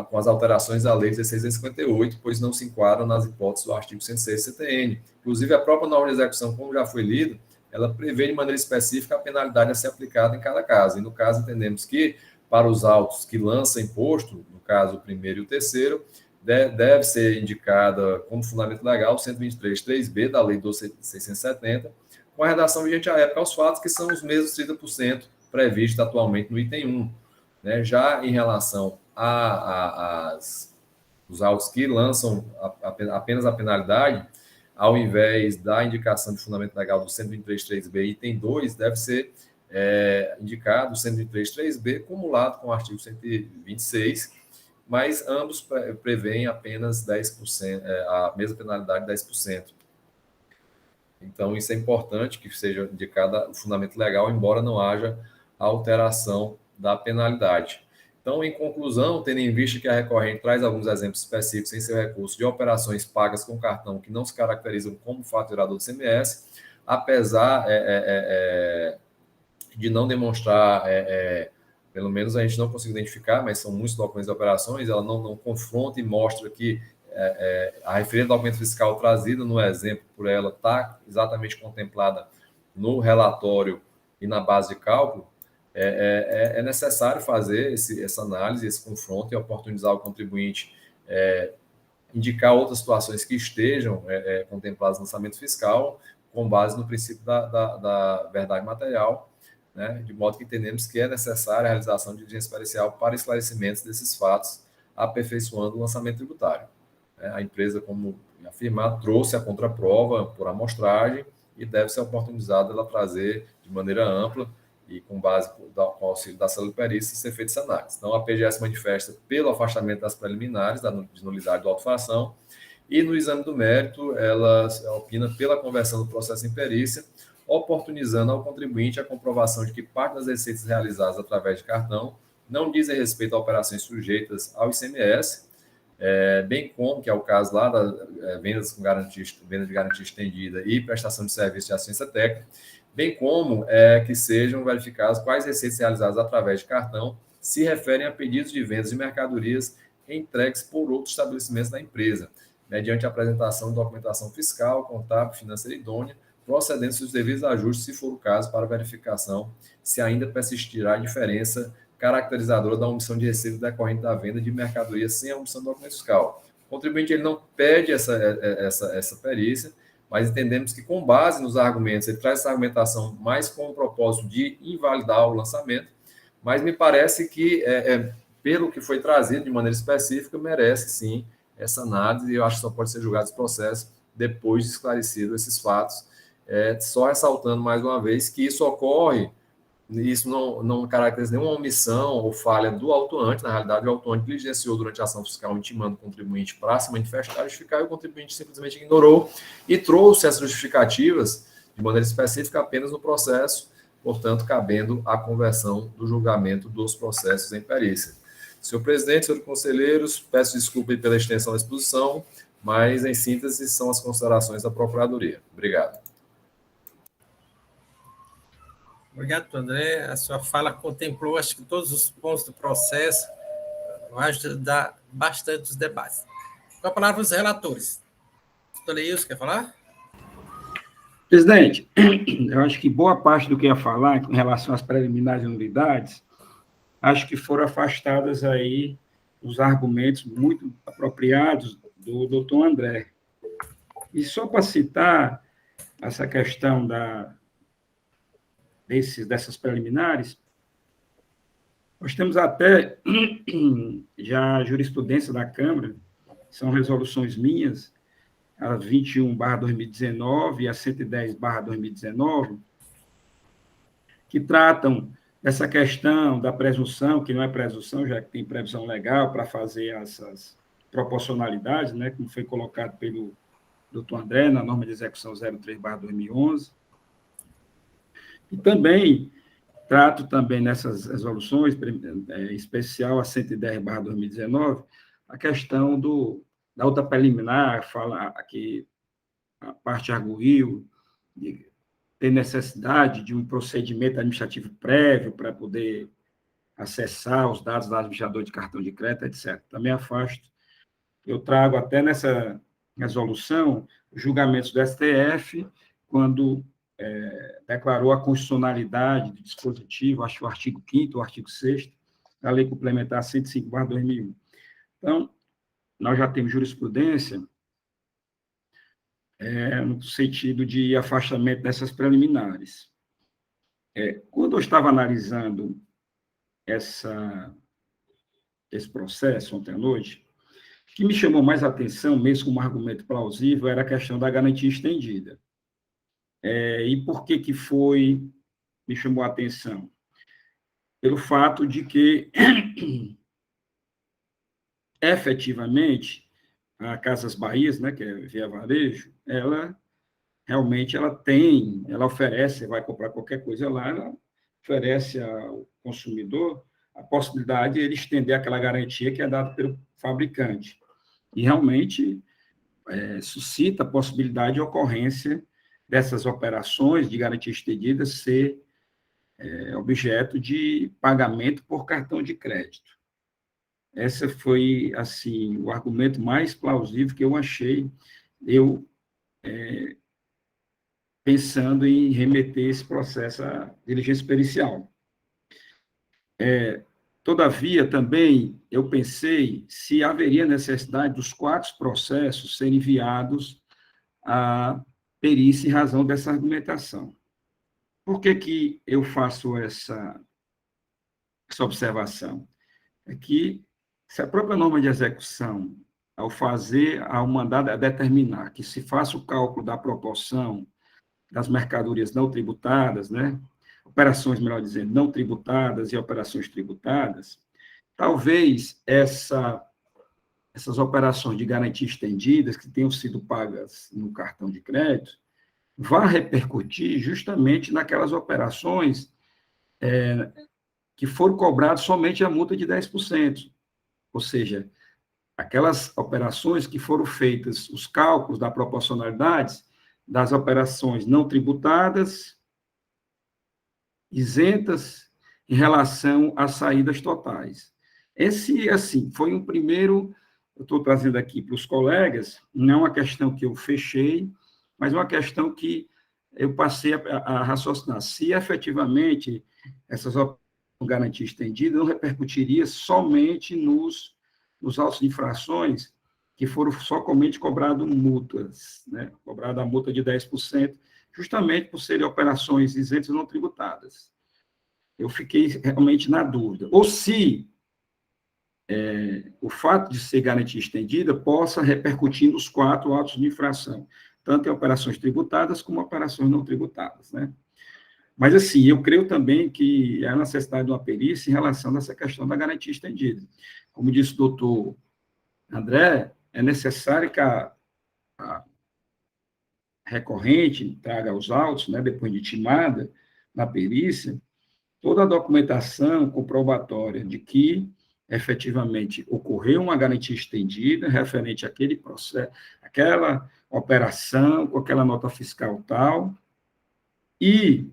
com as alterações da Lei 16.058, pois não se enquadram nas hipóteses do artigo 106 do CTN. Inclusive, a própria norma de execução, como já foi lido, ela prevê de maneira específica a penalidade a ser aplicada em cada caso. E, no caso, entendemos que, para os autos que lançam imposto, no caso, o primeiro e o terceiro, deve ser indicada como fundamento legal o 123.3b da Lei 12.670, com a redação vigente à época aos fatos, que são os mesmos 30% previstos atualmente no item 1. Né? Já em relação os autos que lançam apenas a penalidade, ao invés da indicação de fundamento legal do 123.3b, item 2, deve ser indicado o 123.3b cumulado com o artigo 126, mas ambos prevêem apenas 10%, a mesma penalidade de 10%. Então, isso é importante que seja indicado o fundamento legal, embora não haja alteração da penalidade. Então, em conclusão, tendo em vista que a recorrente traz alguns exemplos específicos em seu recurso de operações pagas com cartão que não se caracterizam como faturador do CMS, apesar de não demonstrar, pelo menos a gente não conseguiu identificar, mas são muitos documentos de operações, ela não confronta e mostra que a referência do documento fiscal trazida no exemplo por ela está exatamente contemplada no relatório e na base de cálculo. É necessário fazer essa análise, esse confronto e oportunizar o contribuinte, indicar outras situações que estejam contempladas no lançamento fiscal, com base no princípio da verdade material, né, de modo que entendemos que é necessária a realização de diligência pericial para esclarecimentos desses fatos, aperfeiçoando o lançamento tributário. A empresa, como afirmado, trouxe a contraprova por amostragem e deve ser oportunizada ela trazer de maneira ampla e com base com auxílio da célula de perícia, ser feita essa análise. Então, a PGS manifesta pelo afastamento das preliminares, de nulidade do auto-infração, e no exame do mérito, ela opina pela conversão do processo em perícia, oportunizando ao contribuinte a comprovação de que parte das receitas realizadas através de cartão não dizem respeito a operações sujeitas ao ICMS, bem como, que é o caso lá da venda de garantia estendida e prestação de serviço de assistência técnica, bem como que sejam verificadas quais receitas realizadas através de cartão se referem a pedidos de vendas de mercadorias entregues por outros estabelecimentos da empresa, mediante a apresentação de documentação fiscal, contábil, financeira idônea, procedendo seus devidos ajustes, se for o caso, para verificação se ainda persistirá a diferença caracterizadora da omissão de receita decorrente da venda de mercadorias sem a omissão do documento fiscal. contribuinte ele não pede essa perícia, mas entendemos que, com base nos argumentos, ele traz essa argumentação mais com o propósito de invalidar o lançamento, mas me parece que, pelo que foi trazido de maneira específica, merece, sim, essa análise, e eu acho que só pode ser julgado esse processo depois de esclarecido esses fatos, só ressaltando mais uma vez que isso ocorre, isso não caracteriza nenhuma omissão ou falha do autuante. Na realidade, o autuante diligenciou durante a ação fiscal intimando o contribuinte para se manifestar, justificar, e o contribuinte simplesmente ignorou e trouxe essas justificativas de maneira específica apenas no processo, portanto, cabendo a conversão do julgamento dos processos em perícia. Senhor presidente, senhores conselheiros, peço desculpa pela extensão da exposição, mas, em síntese, são as considerações da Procuradoria. Obrigado. Obrigado, André. A sua fala contemplou, acho que, todos os pontos do processo, vai ajudar bastante os debates. Com a palavra, os relatores. Doutor Leilson, quer falar? Presidente, eu acho que boa parte do que ia falar em relação às preliminares e nulidades, acho que foram afastadas aí os argumentos muito apropriados do doutor André. E só para citar essa questão dessas preliminares, nós temos até já a jurisprudência da Câmara, são resoluções minhas, a 21/2019 e a 110/2019, que tratam dessa questão da presunção, que não é presunção, já que tem previsão legal para fazer essas proporcionalidades, né, como foi colocado pelo doutor André, na norma de execução 03/2011. E também trato também nessas resoluções, em especial a 110/2019, a questão da outra preliminar, fala que a parte arguiu de ter necessidade de um procedimento administrativo prévio para poder acessar os dados do administrador de cartão de crédito, etc. Também afasto. Eu trago até nessa resolução julgamentos do STF, quando declarou a constitucionalidade do dispositivo, acho que o artigo 5º, o artigo 6º, da Lei Complementar 105/2001. Então, nós já temos jurisprudência no sentido de afastamento dessas preliminares. Quando eu estava analisando esse processo ontem à noite, o que me chamou mais atenção, mesmo como argumento plausível, era a questão da garantia estendida. E por que me chamou a atenção? Pelo fato de que, efetivamente, a Casas Bahia, né, que é Via Varejo, ela oferece, vai comprar qualquer coisa lá, ela oferece ao consumidor a possibilidade de ele estender aquela garantia que é dada pelo fabricante. E realmente suscita a possibilidade de ocorrência dessas operações de garantia estendida ser objeto de pagamento por cartão de crédito. Esse foi, assim, o argumento mais plausível que eu achei, pensando em remeter esse processo à diligência pericial. Todavia, também, eu pensei se haveria necessidade dos 4 processos serem enviados à perícia em razão dessa argumentação. Por que eu faço essa observação? É que, se a própria norma de execução, ao mandar determinar que se faça o cálculo da proporção das mercadorias não tributadas, né, operações, melhor dizendo, não tributadas e operações tributadas, talvez essas operações de garantia estendidas que tenham sido pagas no cartão de crédito vá repercutir justamente naquelas operações que foram cobradas somente a multa de 10%. Ou seja, aquelas operações que foram feitas, os cálculos da proporcionalidade das operações não tributadas, isentas, em relação às saídas totais. Esse, assim, foi um primeiro, eu estou trazendo aqui para os colegas, não é uma questão que eu fechei, mas uma questão que eu passei a raciocinar. Se efetivamente essas garantia estendida não repercutiria somente nos autos de infrações que foram somente cobradas multas, né? Cobrada a multa de 10%, justamente por serem operações isentas e não tributadas. Eu fiquei realmente na dúvida. Ou se o fato de ser garantia estendida possa repercutir nos 4 autos de infração, tanto em operações tributadas como operações não tributadas, né? Mas, assim, eu creio também que há necessidade de uma perícia em relação a essa questão da garantia estendida. Como disse o doutor André, é necessário que a recorrente traga os autos, né, depois de intimada, na perícia, toda a documentação comprobatória de que efetivamente ocorreu uma garantia estendida referente àquele processo, aquela operação, com aquela nota fiscal tal, e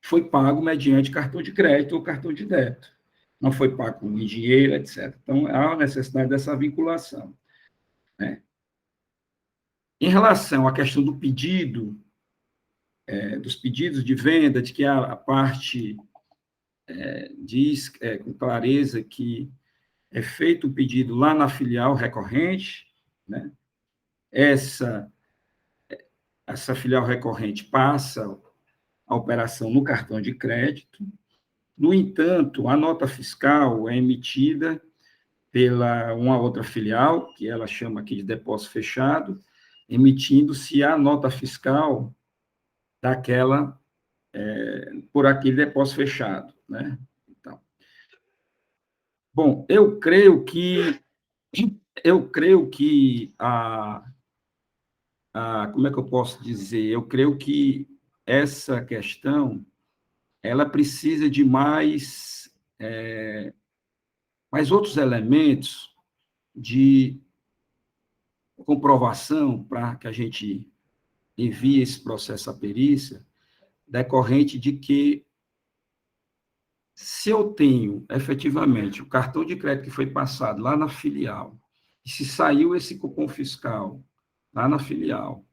foi pago mediante cartão de crédito ou cartão de débito. Não foi pago em dinheiro, etc. Então, há a necessidade dessa vinculação, né? Em relação à questão do pedido, dos pedidos de venda, de que a parte diz com clareza que é feito o pedido lá na filial recorrente, né? Essa filial recorrente passa a operação no cartão de crédito. No entanto, a nota fiscal é emitida pela uma outra filial, que ela chama aqui de depósito fechado, emitindo-se a nota fiscal daquela, por aquele depósito fechado, né? Então, bom, eu creio que como é que eu posso dizer? Eu creio que essa questão, ela precisa de mais outros elementos de comprovação para que a gente envie esse processo à perícia, decorrente de que, se eu tenho, efetivamente, o cartão de crédito que foi passado lá na filial, e se saiu esse cupom fiscal lá na filial,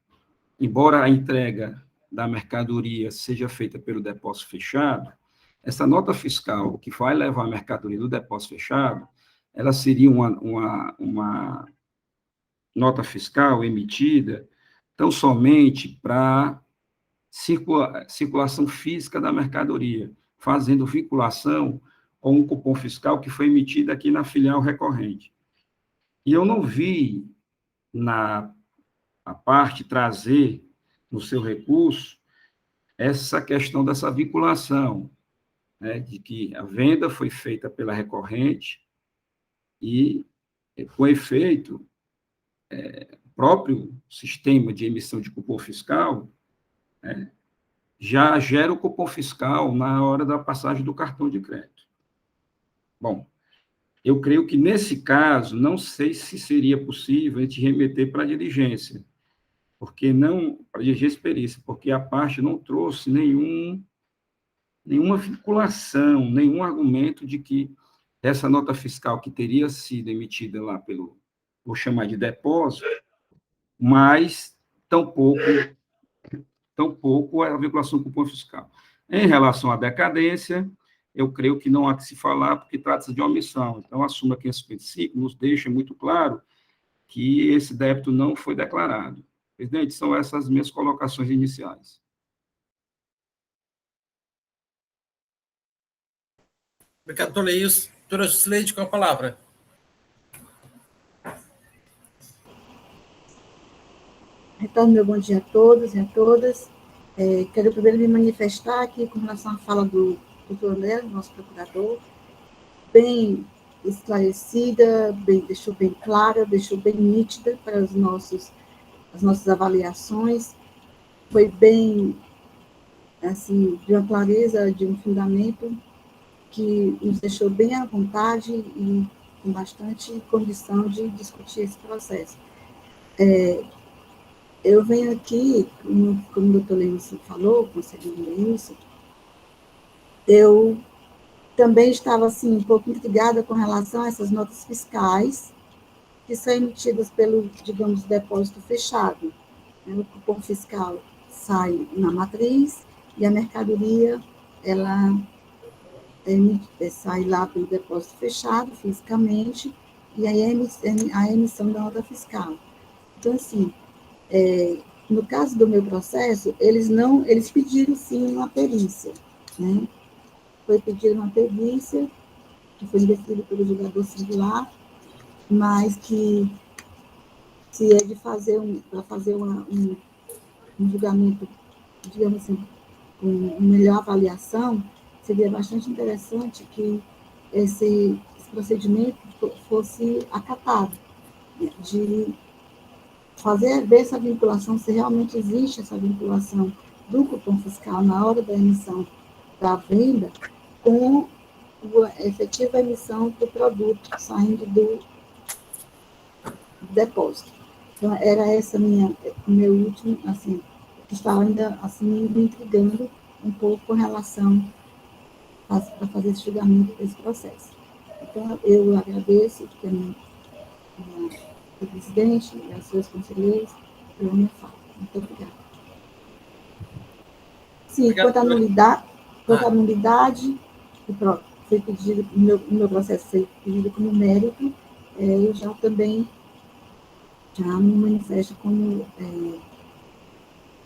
embora a entrega da mercadoria seja feita pelo depósito fechado, essa nota fiscal que vai levar a mercadoria do depósito fechado, ela seria uma nota fiscal emitida tão somente para circulação física da mercadoria, fazendo vinculação com o cupom fiscal que foi emitido aqui na filial recorrente. E eu não vi a parte trazer no seu recurso essa questão dessa vinculação, né, de que a venda foi feita pela recorrente e, com efeito, o próprio sistema de emissão de cupom fiscal, né, já gera o cupom fiscal na hora da passagem do cartão de crédito. Bom, eu creio que, nesse caso, não sei se seria possível a gente remeter para a diligência, porque não, para a diligência e perícia, porque a parte não trouxe nenhuma vinculação, nenhum argumento de que essa nota fiscal que teria sido emitida lá vou chamar de depósito, mas tampouco a vinculação com o cupom fiscal. Em relação à decadência, eu creio que não há que se falar, porque trata-se de omissão. Então, a súmula 555 nos deixa muito claro que esse débito não foi declarado. Presidente, são essas minhas colocações iniciais. Obrigado, doutor Leilson. Doutora Jusileide, com a palavra. Retorno meu bom dia a todos e a todas. Quero primeiro me manifestar aqui com relação à fala do doutor André, nosso procurador, bem esclarecida, deixou bem clara, deixou bem nítida para as nossas avaliações, foi bem, assim, de uma clareza, de um fundamento que nos deixou bem à vontade e com bastante condição de discutir esse processo. Eu venho aqui, como o doutor Leilson falou, o conselheiro Leilson, eu também estava, assim, um pouco intrigada com relação a essas notas fiscais que são emitidas pelo, digamos, depósito fechado. O cupom fiscal sai na matriz e a mercadoria, ela sai lá pelo depósito fechado, fisicamente, e aí a emissão da nota fiscal. Então, assim, no caso do meu processo, eles pediram sim uma perícia, né? Foi pedida uma perícia, que foi decidida pelo julgador singular, mas que se é de para fazer um julgamento, digamos assim, com melhor avaliação, seria bastante interessante que esse procedimento fosse acatado, né? De ver essa vinculação, se realmente existe essa vinculação do cupom fiscal na hora da emissão da venda com a efetiva emissão do produto saindo do depósito. Então, era essa meu último, assim, que estava ainda assim, me intrigando um pouco com relação para fazer esse julgamento desse processo. Então, eu agradeço ao presidente e aos seus conselheiros pela minha fala. Muito obrigada. Sim, quanto à nulidade, foi pedido, no meu processo foi pedido como mérito, eu já também me manifesto como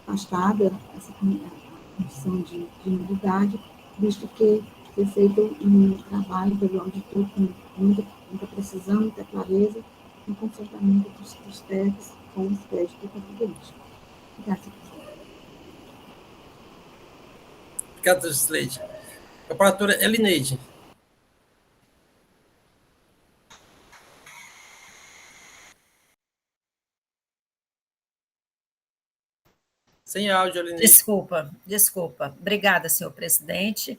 afastada essa condição de nulidade, visto que foi feito um trabalho pelo auditor com muita precisão, muita clareza, no confrontamento dos TEFs com os créditos do contribuinte. Obrigada, senhor presidente. Obrigado, Jusceide. A relatora Elineide. Sem áudio, Elineide. Desculpa. Obrigada, senhor presidente.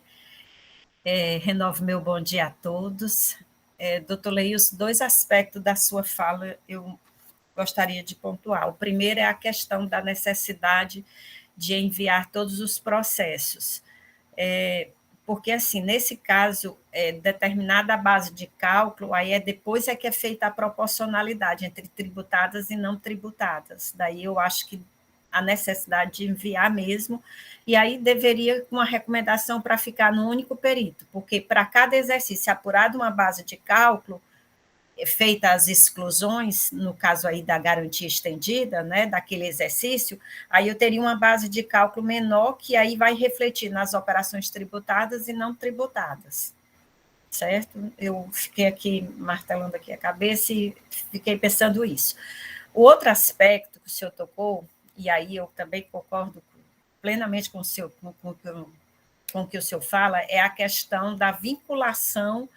Renovo meu bom dia a todos. Doutor Leilson, 2 aspectos da sua fala eu gostaria de pontuar. O primeiro é a questão da necessidade de enviar todos os processos. Porque, assim, nesse caso, determinada a base de cálculo, aí depois que é feita a proporcionalidade entre tributadas e não tributadas. Daí eu acho que a necessidade de enviar mesmo, e aí deveria uma recomendação para ficar no único perito, porque para cada exercício apurado uma base de cálculo, feita as exclusões, no caso aí da garantia estendida, né, daquele exercício, aí eu teria uma base de cálculo menor, que aí vai refletir nas operações tributadas e não tributadas, certo? Eu fiquei aqui martelando aqui a cabeça e fiquei pensando isso. O outro aspecto que o senhor tocou, e aí eu também concordo plenamente com o que o senhor fala, é a questão da vinculação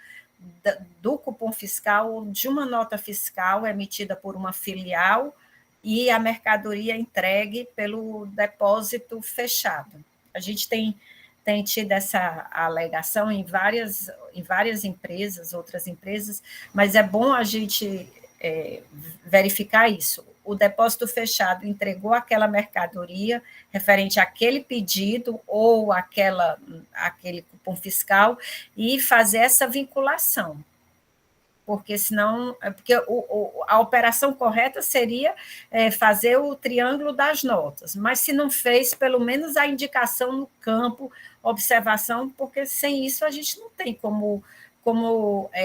do cupom fiscal, de uma nota fiscal emitida por uma filial e a mercadoria entregue pelo depósito fechado. A gente tem tido essa alegação em várias empresas, outras empresas, mas é bom a gente verificar isso. O depósito fechado entregou aquela mercadoria referente àquele pedido ou aquele cupom fiscal e fazer essa vinculação. Porque senão, a operação correta seria fazer o triângulo das notas, mas se não fez, pelo menos a indicação no campo, observação, porque sem isso a gente não tem como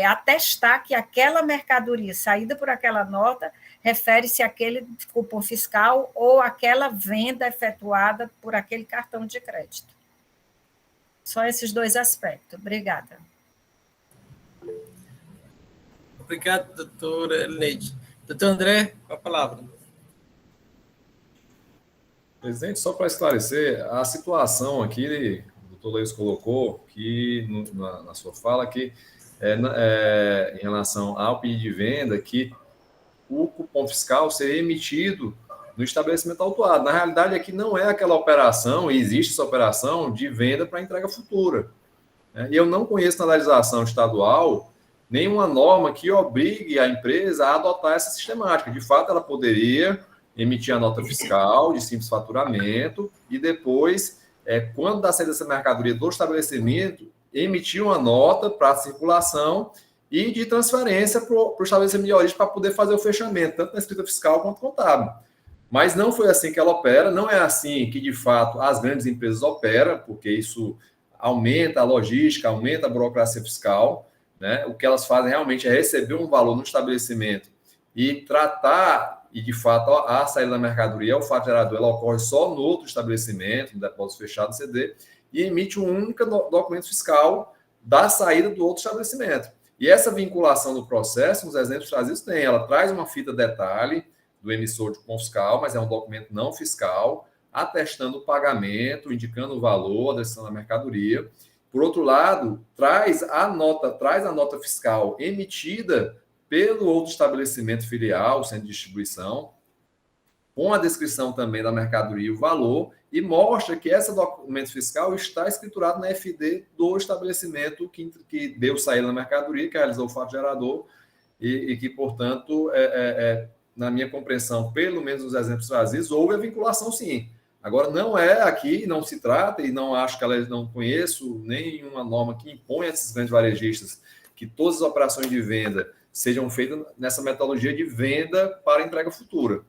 atestar que aquela mercadoria saída por aquela nota refere-se àquele cupom fiscal ou àquela venda efetuada por aquele cartão de crédito. Só esses 2 aspectos. Obrigada. Obrigado, doutora Elineide. Doutor André, com a palavra. Presidente, só para esclarecer, a situação aqui, o doutor Leilson colocou que na sua fala que em relação ao pedido de venda, que o cupom fiscal seria emitido no estabelecimento autuado. Na realidade, aqui não é aquela operação, e existe essa operação de venda para entrega futura. E eu não conheço na legislação estadual nenhuma norma que obrigue a empresa a adotar essa sistemática. De fato, ela poderia emitir a nota fiscal de simples faturamento e depois, quando da saída dessa mercadoria do estabelecimento, emitir uma nota para circulação e de transferência para o estabelecimento de origem para poder fazer o fechamento, tanto na escrita fiscal quanto contábil. Mas não foi assim que ela opera, não é assim que, de fato, as grandes empresas operam, porque isso aumenta a logística, aumenta a burocracia fiscal. né? O que elas fazem realmente é receber um valor no estabelecimento e tratar, e de fato a saída da mercadoria, o fato gerador, ela ocorre só no outro estabelecimento, no depósito fechado, CD, e emite um único documento fiscal da saída do outro estabelecimento. E essa vinculação do processo, nos exemplos trazidos, tem. Ela traz uma fita detalhe do emissor com fiscal, mas é um documento não fiscal, atestando o pagamento, indicando o valor, a descrição da mercadoria. Por outro lado, traz a nota fiscal emitida pelo outro estabelecimento filial, centro de distribuição, com a descrição também da mercadoria e o valor, e mostra que esse documento fiscal está escriturado na FD do estabelecimento que deu saída na mercadoria, que realizou o fato gerador, e que, portanto, na minha compreensão, pelo menos nos exemplos trazidos, houve a vinculação, sim. Agora, não é aqui, não se trata, e não acho que ela não conheço nenhuma norma que impõe a esses grandes varejistas que todas as operações de venda sejam feitas nessa metodologia de venda para entrega futura.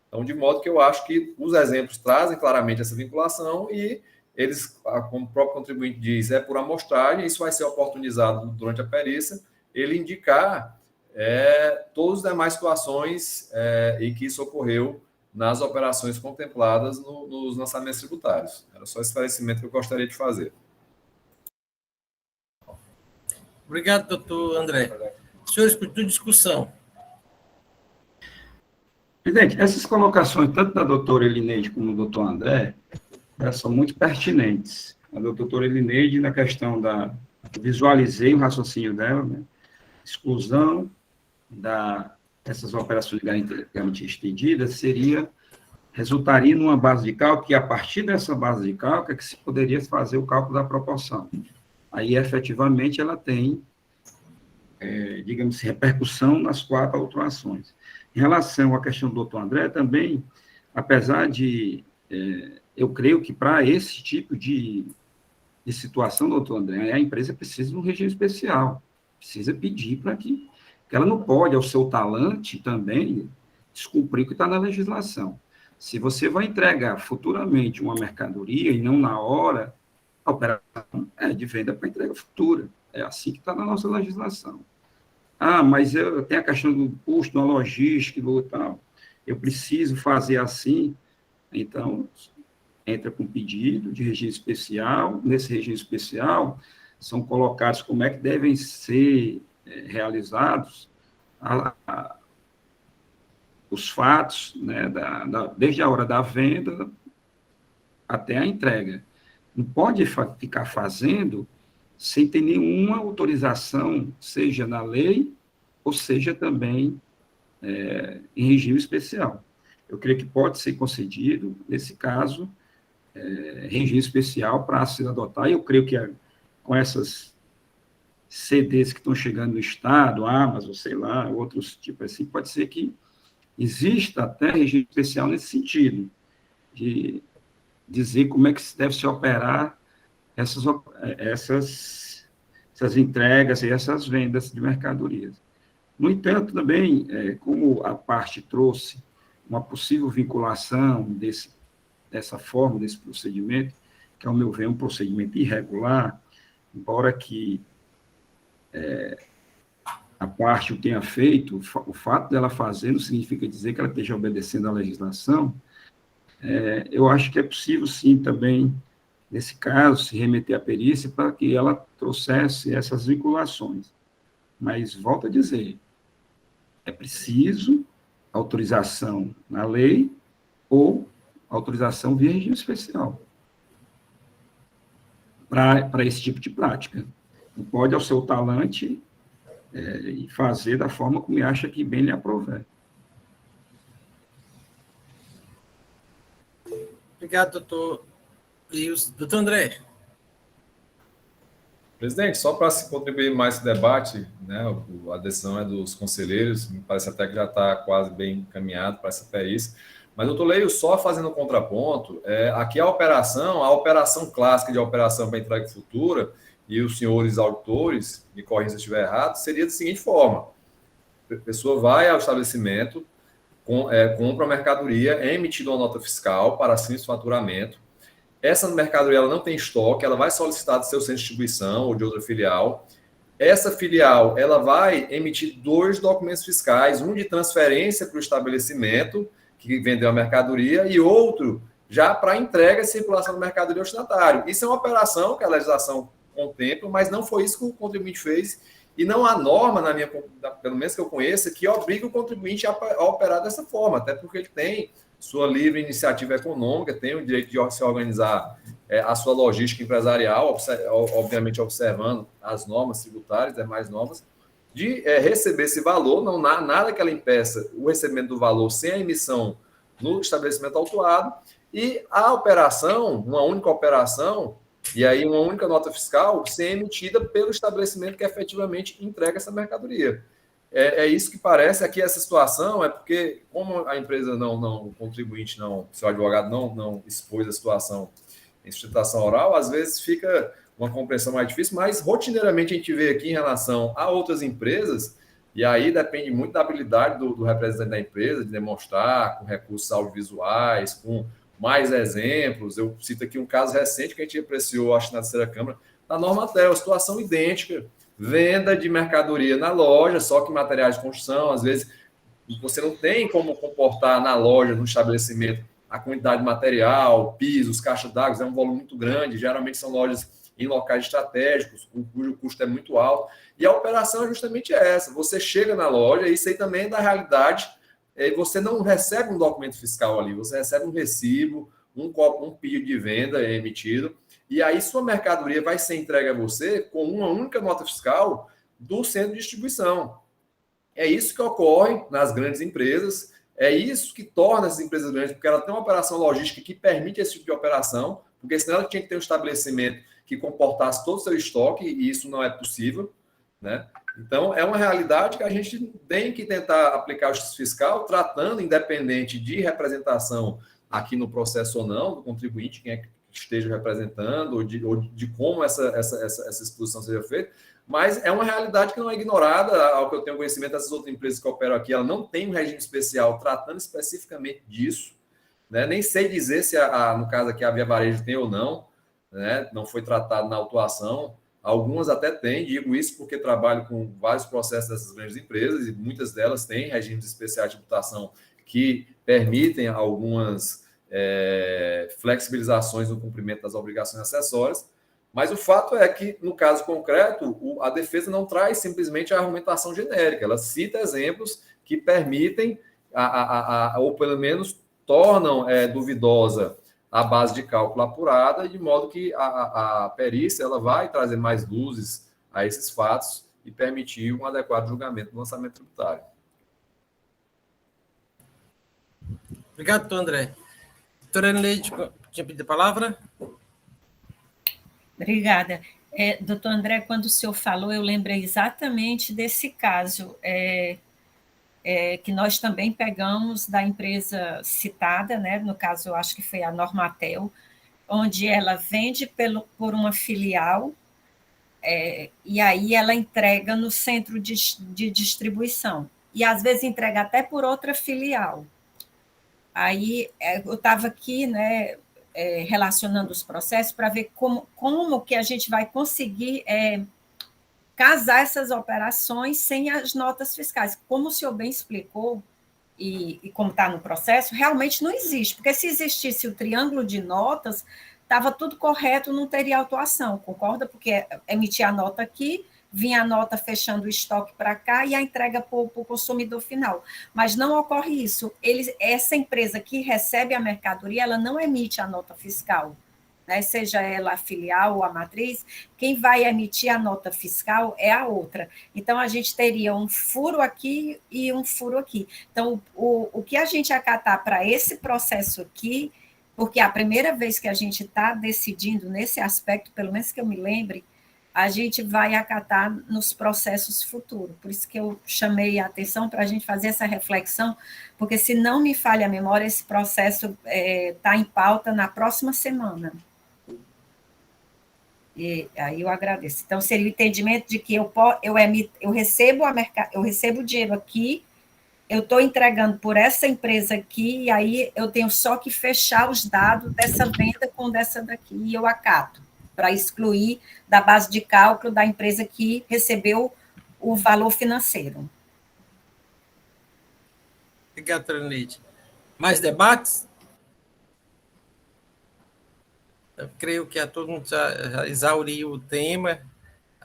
Então, de modo que eu acho que os exemplos trazem claramente essa vinculação e eles, como o próprio contribuinte diz, é por amostragem, isso vai ser oportunizado durante a perícia, ele indicar todas as demais situações em que isso ocorreu nas operações contempladas nos lançamentos tributários. Era só esse esclarecimento que eu gostaria de fazer. Obrigado, doutor André. Senhores, continua a discussão. Presidente, essas colocações, tanto da doutora Elineide como do doutor André, elas são muito pertinentes. A doutora Elineide, na questão visualizei o raciocínio dela, né? Exclusão dessas operações de garantia estendida resultaria numa base de cálculo, que a partir dessa base de cálculo é que se poderia fazer o cálculo da proporção. Aí, efetivamente, ela tem, digamos, repercussão nas 4 autuações. Em relação à questão do doutor André, também, apesar de, eu creio que para esse tipo de situação, doutor André, a empresa precisa de um regime especial, precisa pedir para que ela não pode, ao seu talante também, descumprir o que está na legislação. Se você vai entregar futuramente uma mercadoria e não na hora, a operação é de venda para entrega futura. É assim que está na nossa legislação. Ah, mas eu tenho a questão do custo, da logística e tal. Eu preciso fazer assim. Então, entra com pedido de regime especial. Nesse regime especial, são colocados como é que devem ser realizados os fatos, né, desde a hora da venda até a entrega. Não pode ficar fazendo sem ter nenhuma autorização, seja na lei, ou seja também em regime especial. Eu creio que pode ser concedido, nesse caso, regime especial para se adotar, e eu creio que com essas CDs que estão chegando no Estado, Amazon, sei lá, outros tipos assim, pode ser que exista até regime especial nesse sentido, de dizer como é que deve se operar essas entregas e essas vendas de mercadorias. No entanto, também, como a parte trouxe uma possível vinculação dessa forma, desse procedimento, que, ao meu ver, é um procedimento irregular, embora que a parte o tenha feito, o fato dela fazer não significa dizer que ela esteja obedecendo à legislação. Eu acho que é possível, sim, também, nesse caso, se remeter à perícia para que ela trouxesse essas vinculações. Mas, volto a dizer, é preciso autorização na lei ou autorização via regime especial para esse tipo de prática. Não pode, ao seu talante, e fazer da forma como acha que bem lhe aprouver. Obrigado, doutor. E o doutor André? Presidente, só para se contribuir mais esse debate, né, a decisão é dos conselheiros, me parece até que já está quase bem encaminhado para essa perícia, mas, doutor Leio, só fazendo um contraponto, aqui a operação clássica de operação para entrega futura, e os senhores auditores, me corrijam se eu estiver errado, seria da seguinte forma: a pessoa vai ao estabelecimento, compra a mercadoria, é emitida uma nota fiscal para simples faturamento. Essa mercadoria ela não tem estoque, ela vai solicitar do seu centro de distribuição ou de outra filial. essa filial ela vai emitir 2 documentos fiscais, um de transferência para o estabelecimento que vendeu a mercadoria e outro já para entrega e circulação da mercadoria ao destinatário. Isso é uma operação que a legislação contempla, mas não foi isso que o contribuinte fez e não há norma, pelo menos que eu conheça, que obriga o contribuinte a operar dessa forma, até porque ele tem sua livre iniciativa econômica, tem o direito de se organizar a sua logística empresarial, obviamente observando as normas tributárias, demais normas, de receber esse valor, não há nada que ela impeça o recebimento do valor sem a emissão no estabelecimento autuado, e a operação, uma única operação, e aí uma única nota fiscal ser emitida pelo estabelecimento que efetivamente entrega essa mercadoria. É isso que parece aqui, essa situação, é porque, como a empresa o contribuinte seu advogado não expôs a situação em sustentação oral, às vezes fica uma compreensão mais difícil, mas rotineiramente a gente vê aqui em relação a outras empresas, e aí depende muito da habilidade do representante da empresa de demonstrar com recursos audiovisuais, com mais exemplos. Eu cito aqui um caso recente que a gente apreciou, acho, na terceira Câmara, da Normatel, situação idêntica. Venda de mercadoria na loja, só que materiais de construção, às vezes você não tem como comportar na loja, no estabelecimento, a quantidade de material, pisos, caixas d'água, é um volume muito grande, geralmente são lojas em locais estratégicos, cujo custo é muito alto, e a operação é justamente essa, você chega na loja, isso aí também é da realidade, você não recebe um documento fiscal ali, você recebe um recibo, um pedido de venda emitido, e aí sua mercadoria vai ser entregue a você com uma única nota fiscal do centro de distribuição. É isso que ocorre nas grandes empresas, é isso que torna essas empresas grandes, porque ela tem uma operação logística que permite esse tipo de operação, porque senão ela tinha que ter um estabelecimento que comportasse todo o seu estoque, e isso não é possível, né? Então, é uma realidade que a gente tem que tentar aplicar a justiça fiscal, tratando, independente de representação aqui no processo ou não, do contribuinte, quem é que esteja representando, ou de como essa exposição seja feita, mas é uma realidade que não é ignorada. Ao que eu tenho conhecimento, essas outras empresas que operam aqui, ela não tem um regime especial tratando especificamente disso, né? Nem sei dizer se, no caso aqui, a Via Varejo tem ou não, né? Não foi tratado na autuação. Algumas até têm, digo isso porque trabalho com vários processos dessas grandes empresas e muitas delas têm regimes especiais de tributação que permitem algumas flexibilizações no cumprimento das obrigações acessórias, mas o fato é que, no caso concreto, a defesa não traz simplesmente a argumentação genérica, ela cita exemplos que permitem, ou pelo menos tornam duvidosa a base de cálculo apurada, de modo que a perícia ela vai trazer mais luzes a esses fatos e permitir um adequado julgamento do lançamento tributário. Obrigado, doutor André. Doutora Enileide, tinha pedido a palavra? Obrigada. Doutor André, quando o senhor falou, eu lembrei exatamente desse caso, que nós também pegamos da empresa citada, né? No caso, eu acho que foi a Normatel, onde ela vende por uma filial, e aí ela entrega no centro de distribuição, e às vezes entrega até por outra filial. Aí eu estava aqui, né, relacionando os processos para ver como que a gente vai conseguir casar essas operações sem as notas fiscais. Como o senhor bem explicou, e como está no processo, realmente não existe, porque se existisse o triângulo de notas, estava tudo correto, não teria autuação, concorda? Porque emitir a nota aqui, vinha a nota fechando o estoque para cá e a entrega para o consumidor final. Mas não ocorre isso. Essa empresa que recebe a mercadoria, ela não emite a nota fiscal, né? Seja ela a filial ou a matriz, quem vai emitir a nota fiscal é a outra. Então, a gente teria um furo aqui e um furo aqui. Então, o que a gente acatar para esse processo aqui, porque é a primeira vez que a gente está decidindo nesse aspecto, pelo menos que eu me lembre, a gente vai acatar nos processos futuros. Por isso que eu chamei a atenção para a gente fazer essa reflexão, porque, se não me falha a memória, esse processo está em pauta na próxima semana. E aí eu agradeço. Então, seria o entendimento de que eu recebo o dinheiro aqui, eu estou entregando por essa empresa aqui, e aí eu tenho só que fechar os dados dessa venda com dessa daqui, e eu acato. para excluir da base de cálculo da empresa que recebeu o valor financeiro. Obrigado, doutora Neide. Mais debates? Eu creio que todo mundo já exauriu o tema.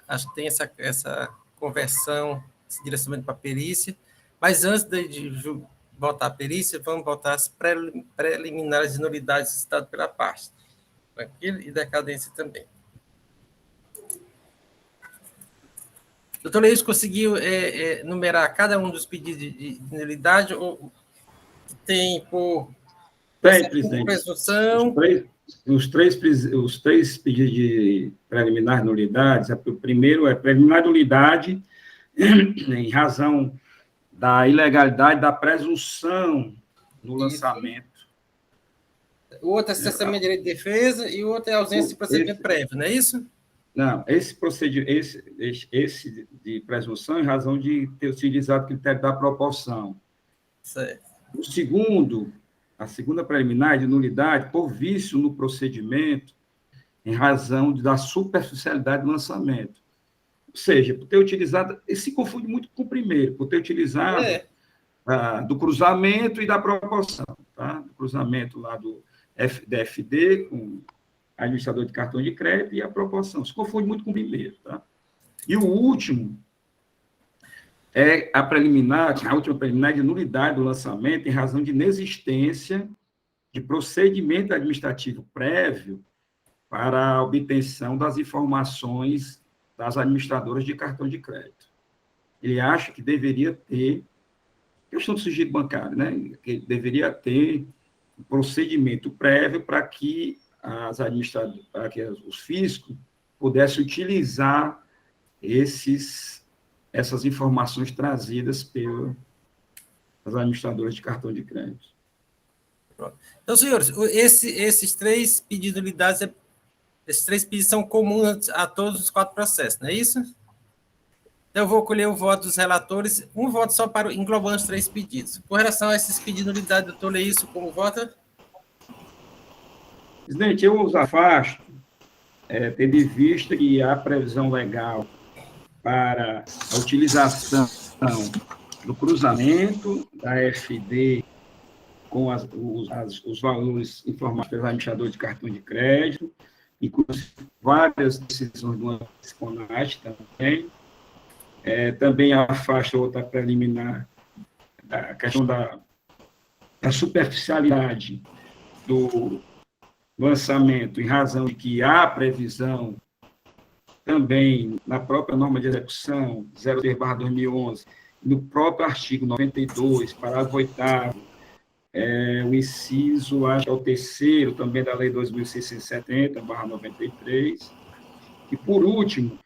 Acho que tem essa conversão, esse direcionamento para a perícia. Mas antes de votar a perícia, vamos votar as preliminares de nulidades citadas pela parte. Tranquilo? E decadência também. Doutor Leís, conseguiu numerar cada um dos pedidos de nulidade ou tem por Presidente. Presunção? Os três pedidos de preliminar de nulidades, o primeiro é preliminar de nulidade em razão da ilegalidade da presunção no lançamento. O outro é cessamento de direito de defesa e o outro é ausência de procedimento prévio, não é isso? Não, esse de presunção em razão de ter utilizado o critério da proporção. Certo. O segundo, a segunda preliminar de nulidade por vício no procedimento em razão da superficialidade do lançamento. Ou seja, por ter utilizado, ele se confunde muito com o primeiro, por ter utilizado do cruzamento e da proporção, tá? Do cruzamento lá do DFD com administrador de cartão de crédito e a proporção. Se confunde muito com o primeiro, tá? E o último é a última preliminar de nulidade do lançamento em razão de inexistência de procedimento administrativo prévio para a obtenção das informações das administradoras de cartão de crédito. Ele acha que deveria ter, questão do sigilo bancário, né? Que deveria ter um procedimento prévio para que os fiscos pudessem utilizar essas informações trazidas pelas administradoras de cartão de crédito. Então, senhores, esses três pedidos de nulidades, esses três pedidos são comuns a todos os 4 processos, não é isso? Então, eu vou colher o voto dos relatores, um voto só para englobando os 3 pedidos. Com relação a esses pedidos de nulidade, doutor Leísio, como vota? Presidente, eu os afasto, tendo em vista que há previsão legal para a utilização do cruzamento da FD com os valores informados pelo administrador de cartão de crédito, inclusive várias decisões do CONAT também. Também afasta outra preliminar, a questão da superficialidade do lançamento, em razão de que há previsão também na própria norma de execução 03/2011, no próprio artigo 92, parágrafo 8º, o inciso, acho que é o 3º também da Lei 2670/93, e, por último,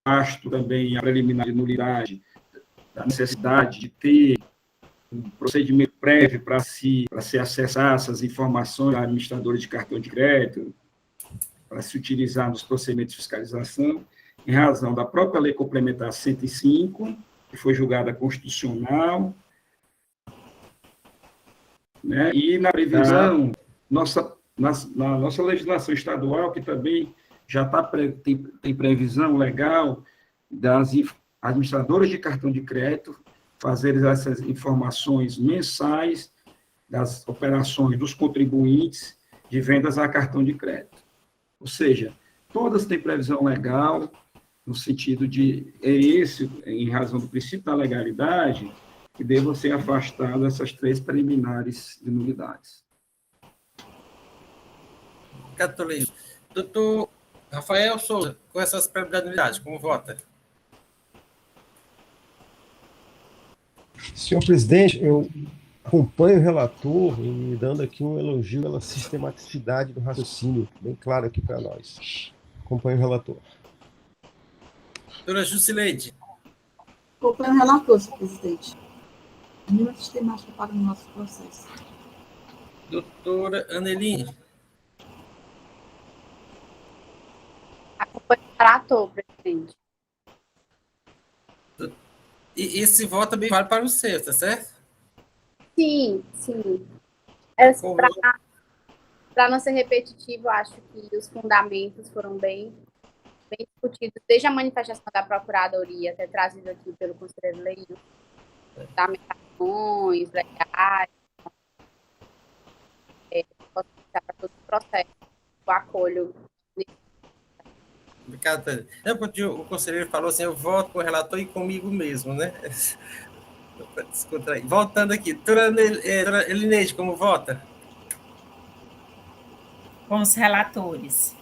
afasto também a preliminar de nulidade da necessidade de ter um procedimento prévio para se acessar essas informações da administradora de cartão de crédito, para se utilizar nos procedimentos de fiscalização, em razão da própria Lei Complementar 105, que foi julgada constitucional, né? E na previsão, na nossa legislação estadual, que também já tem previsão legal das administradoras de cartão de crédito fazer essas informações mensais das operações dos contribuintes de vendas a cartão de crédito. Ou seja, todas têm previsão legal, no sentido de, em razão do princípio da legalidade, que devam ser afastadas essas 3 preliminares de nulidades. Obrigado, doutor Rafael Souza, com essas preliminares de nulidade, como vota? Senhor presidente, eu acompanho o relator e dando aqui um elogio pela sistematicidade do raciocínio, bem claro aqui para nós. Acompanho o relator. Doutora Jusileide. Acompanho o relator, senhor presidente. Muito sistemático para o nosso processo. Doutora Aneline. Acompanho o relator, presidente. E esse voto também vale para o seu, tá certo? Sim, sim. Para não ser repetitivo, acho que os fundamentos foram bem discutidos, desde a manifestação da Procuradoria, até trazido aqui pelo conselheiro Leio, fundamentações legais, posso passar para todo o processo, eu acolho. Obrigado, Tânia. É porque o conselheiro falou assim, eu voto com o relator e comigo mesmo, né? Voltando aqui, doutora Elineide, como vota? Com os relatores.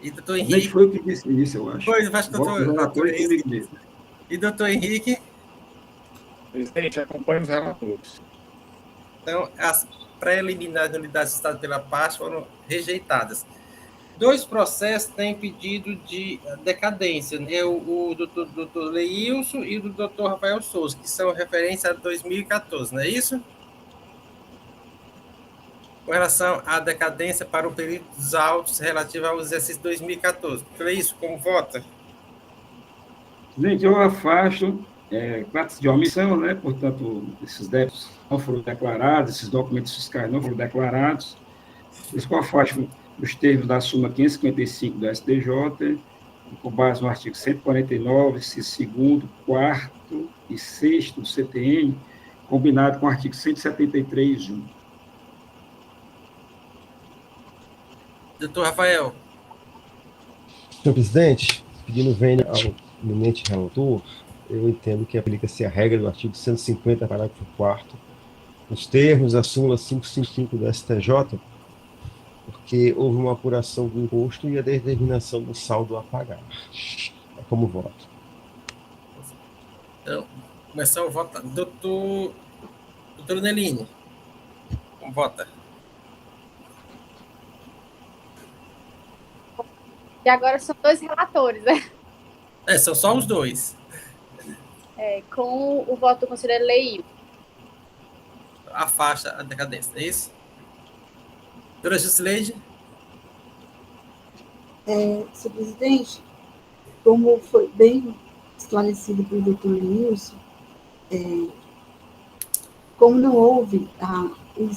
E doutor Gente, Henrique? foi o que disse isso, eu acho. Pois, acho que Voto do relator e comigo mesmo. E doutor Henrique? Presidente, acompanhe os relatores. Então, as preliminares de unidade citada pela parte foram rejeitadas. 2 processos têm pedido de decadência, né? O do doutor Leilson e o do doutor Rafael Souza, que são referência a 2014, não é isso? Com relação à decadência para o período dos autos relativo ao exercício 2014. Doutor Leilson, como vota? Gente, eu afasto pratos de omissão, né? Portanto, esses débitos não foram declarados, esses documentos fiscais não foram declarados. Por isso que eu afasto os termos da súmula 555 do STJ, com base no artigo 149, segundo, quarto e sexto do CTN, combinado com o artigo 173.1. Doutor Rafael. Senhor presidente, pedindo vênia ao eminente relator, eu entendo que aplica-se a regra do artigo 150, parágrafo 4º, os termos da súmula 555 do STJ, porque houve uma apuração do imposto e a determinação do saldo a pagar. É como voto. Então, começar o voto. Doutor Neline, como vota? E agora são 2 relatores, né? São só os 2. Com o voto do conselheiro Leio. Afasta a decadência, é isso? Doutora Jusileide? Senhor presidente, como foi bem esclarecido pelo doutor Nilson, como não houve o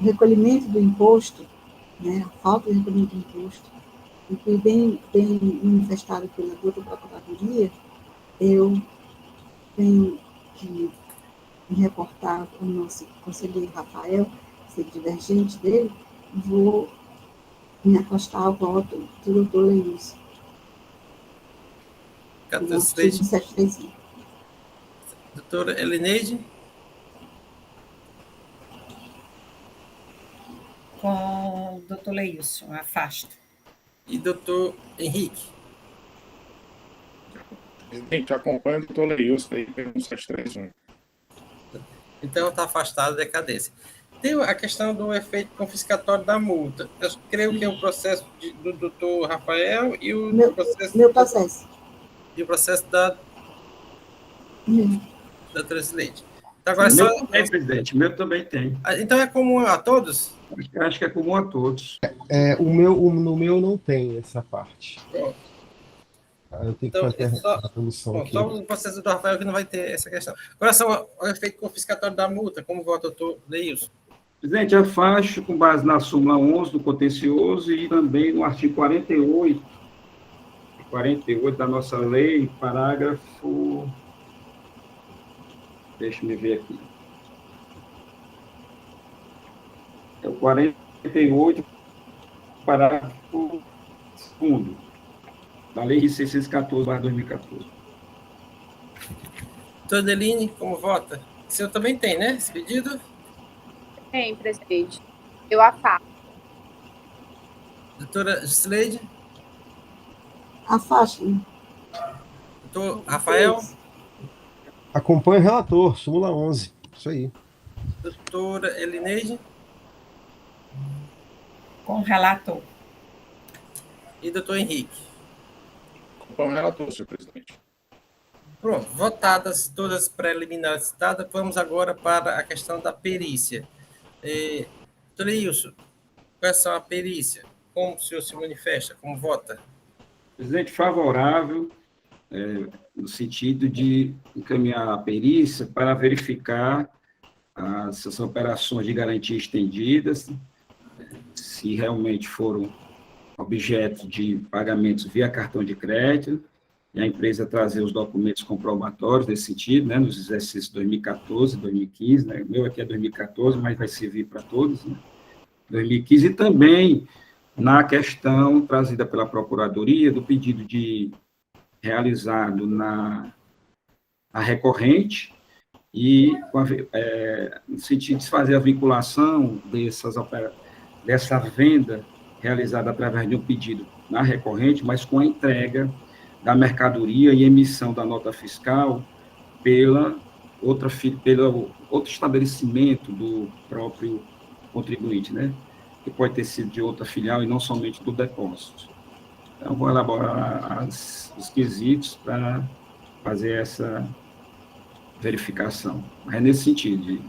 recolhimento do imposto, né, a falta de recolhimento do imposto, e foi bem manifestado pela doutora Procuradoria, eu tenho que me reportar ao nosso conselheiro Rafael, ser divergente dele, vou me afastar ao voto do doutor Leilson. Doutora Elineide? Com o doutor Leilson, afasto. E doutor Henrique? Presidente, acompanha o doutor Leilson aí pelo 731. Então, está afastado da decadência. Tem a questão do efeito confiscatório da multa. Eu creio que é o processo do doutor Rafael e o processo... Meu processo. E o processo da doutora Jusileide. Então, agora meu também, presidente. Meu também tem. Então, é comum a todos? Acho que é comum a todos. No meu não tem essa parte. Eu tenho que fazer a comissão aqui. Só o processo do Rafael que não vai ter essa questão. Agora, só o efeito confiscatório da multa, como vota o doutor Leilson? Presidente, afasto com base na súmula 11 do contencioso e também no artigo 48 da nossa lei, parágrafo... Deixa eu ver aqui. É o 48, parágrafo 2º, da Lei 614/2014. Doutor Adeline, como vota? O senhor também tem, né, esse pedido? Tem, presidente. Eu afasto. Doutora Jusileide? Afasto. Doutor Rafael? Acompanhe o relator, súmula 11. Isso aí. Doutora Elineide? Com o relator. E doutor Henrique? Acompanhe o relator, senhor presidente. Pronto, votadas todas as preliminares citadas, vamos agora para a questão da perícia. Doutor Ilson, qual é a perícia? Como o senhor se manifesta? Como vota? Presidente, favorável, no sentido de encaminhar a perícia para verificar essas operações de garantia estendidas, se realmente foram objeto de pagamentos via cartão de crédito, e a empresa trazer os documentos comprobatórios nesse sentido, né, nos exercícios 2014, 2015, né, o meu aqui é 2014, mas vai servir para todos, né, 2015, e também na questão trazida pela Procuradoria do pedido realizado na recorrente, e no sentido de fazer a vinculação dessa venda realizada através de um pedido na recorrente, mas com a entrega da mercadoria e emissão da nota fiscal pelo outro estabelecimento do próprio contribuinte, né? Que pode ter sido de outra filial e não somente do depósito. Então, vou elaborar os quesitos para fazer essa verificação. Mas é nesse sentido,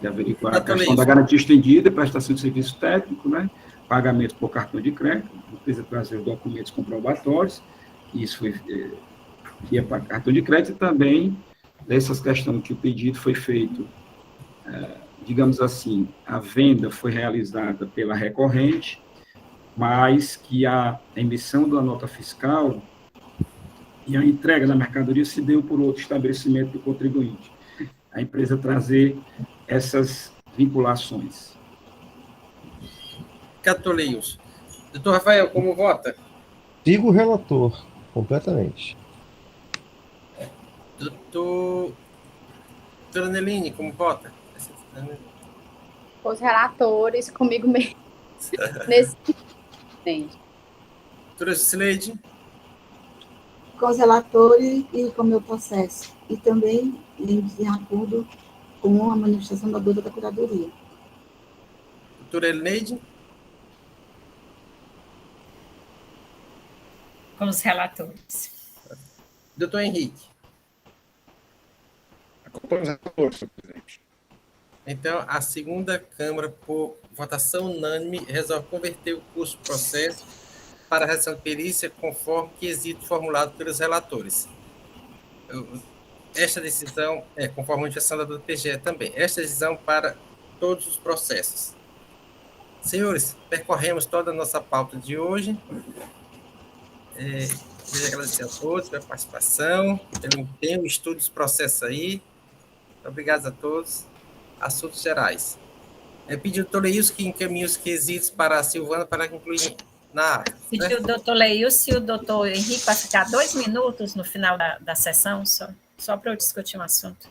de averiguar a questão da garantia estendida, prestação de serviço técnico, né? Pagamento por cartão de crédito, a empresa trazer os documentos comprobatórios, isso foi via cartão de crédito, e também dessas questões que o pedido foi feito, digamos assim, a venda foi realizada pela recorrente, mas que a emissão da nota fiscal e a entrega da mercadoria se deu por outro estabelecimento do contribuinte. A empresa trazer essas vinculações. Catoleios. Doutor Rafael, como vota? Sigo o relator, completamente. Doutora Neline, como vota? Os relatores, comigo mesmo. Nesse Doutora Cileide? Com os relatores e com o meu processo. E também em acordo com a manifestação da dúvida da Curadoria. Doutora Elineide? Com os relatores. Doutor Henrique? Acompanho os relatores, senhor presidente. Então, a segunda Câmara, por votação unânime, resolve converter o curso processo para a redação de perícia conforme quesito formulado pelos relatores. Esta decisão é conforme a manifestação da do PGE também. Esta decisão para todos os processos. Senhores, percorremos toda a nossa pauta de hoje. Queria agradecer a todos pela participação, pelo empenho, estudo dos processos aí. Obrigado a todos. Assuntos gerais. Pedi ao doutor Leilson que encaminhe os quesitos para a Silvana para incluir na ata. Pedi o doutor Leilson e o doutor Henrique para ficar 2 minutos no final da sessão, só para eu discutir um assunto.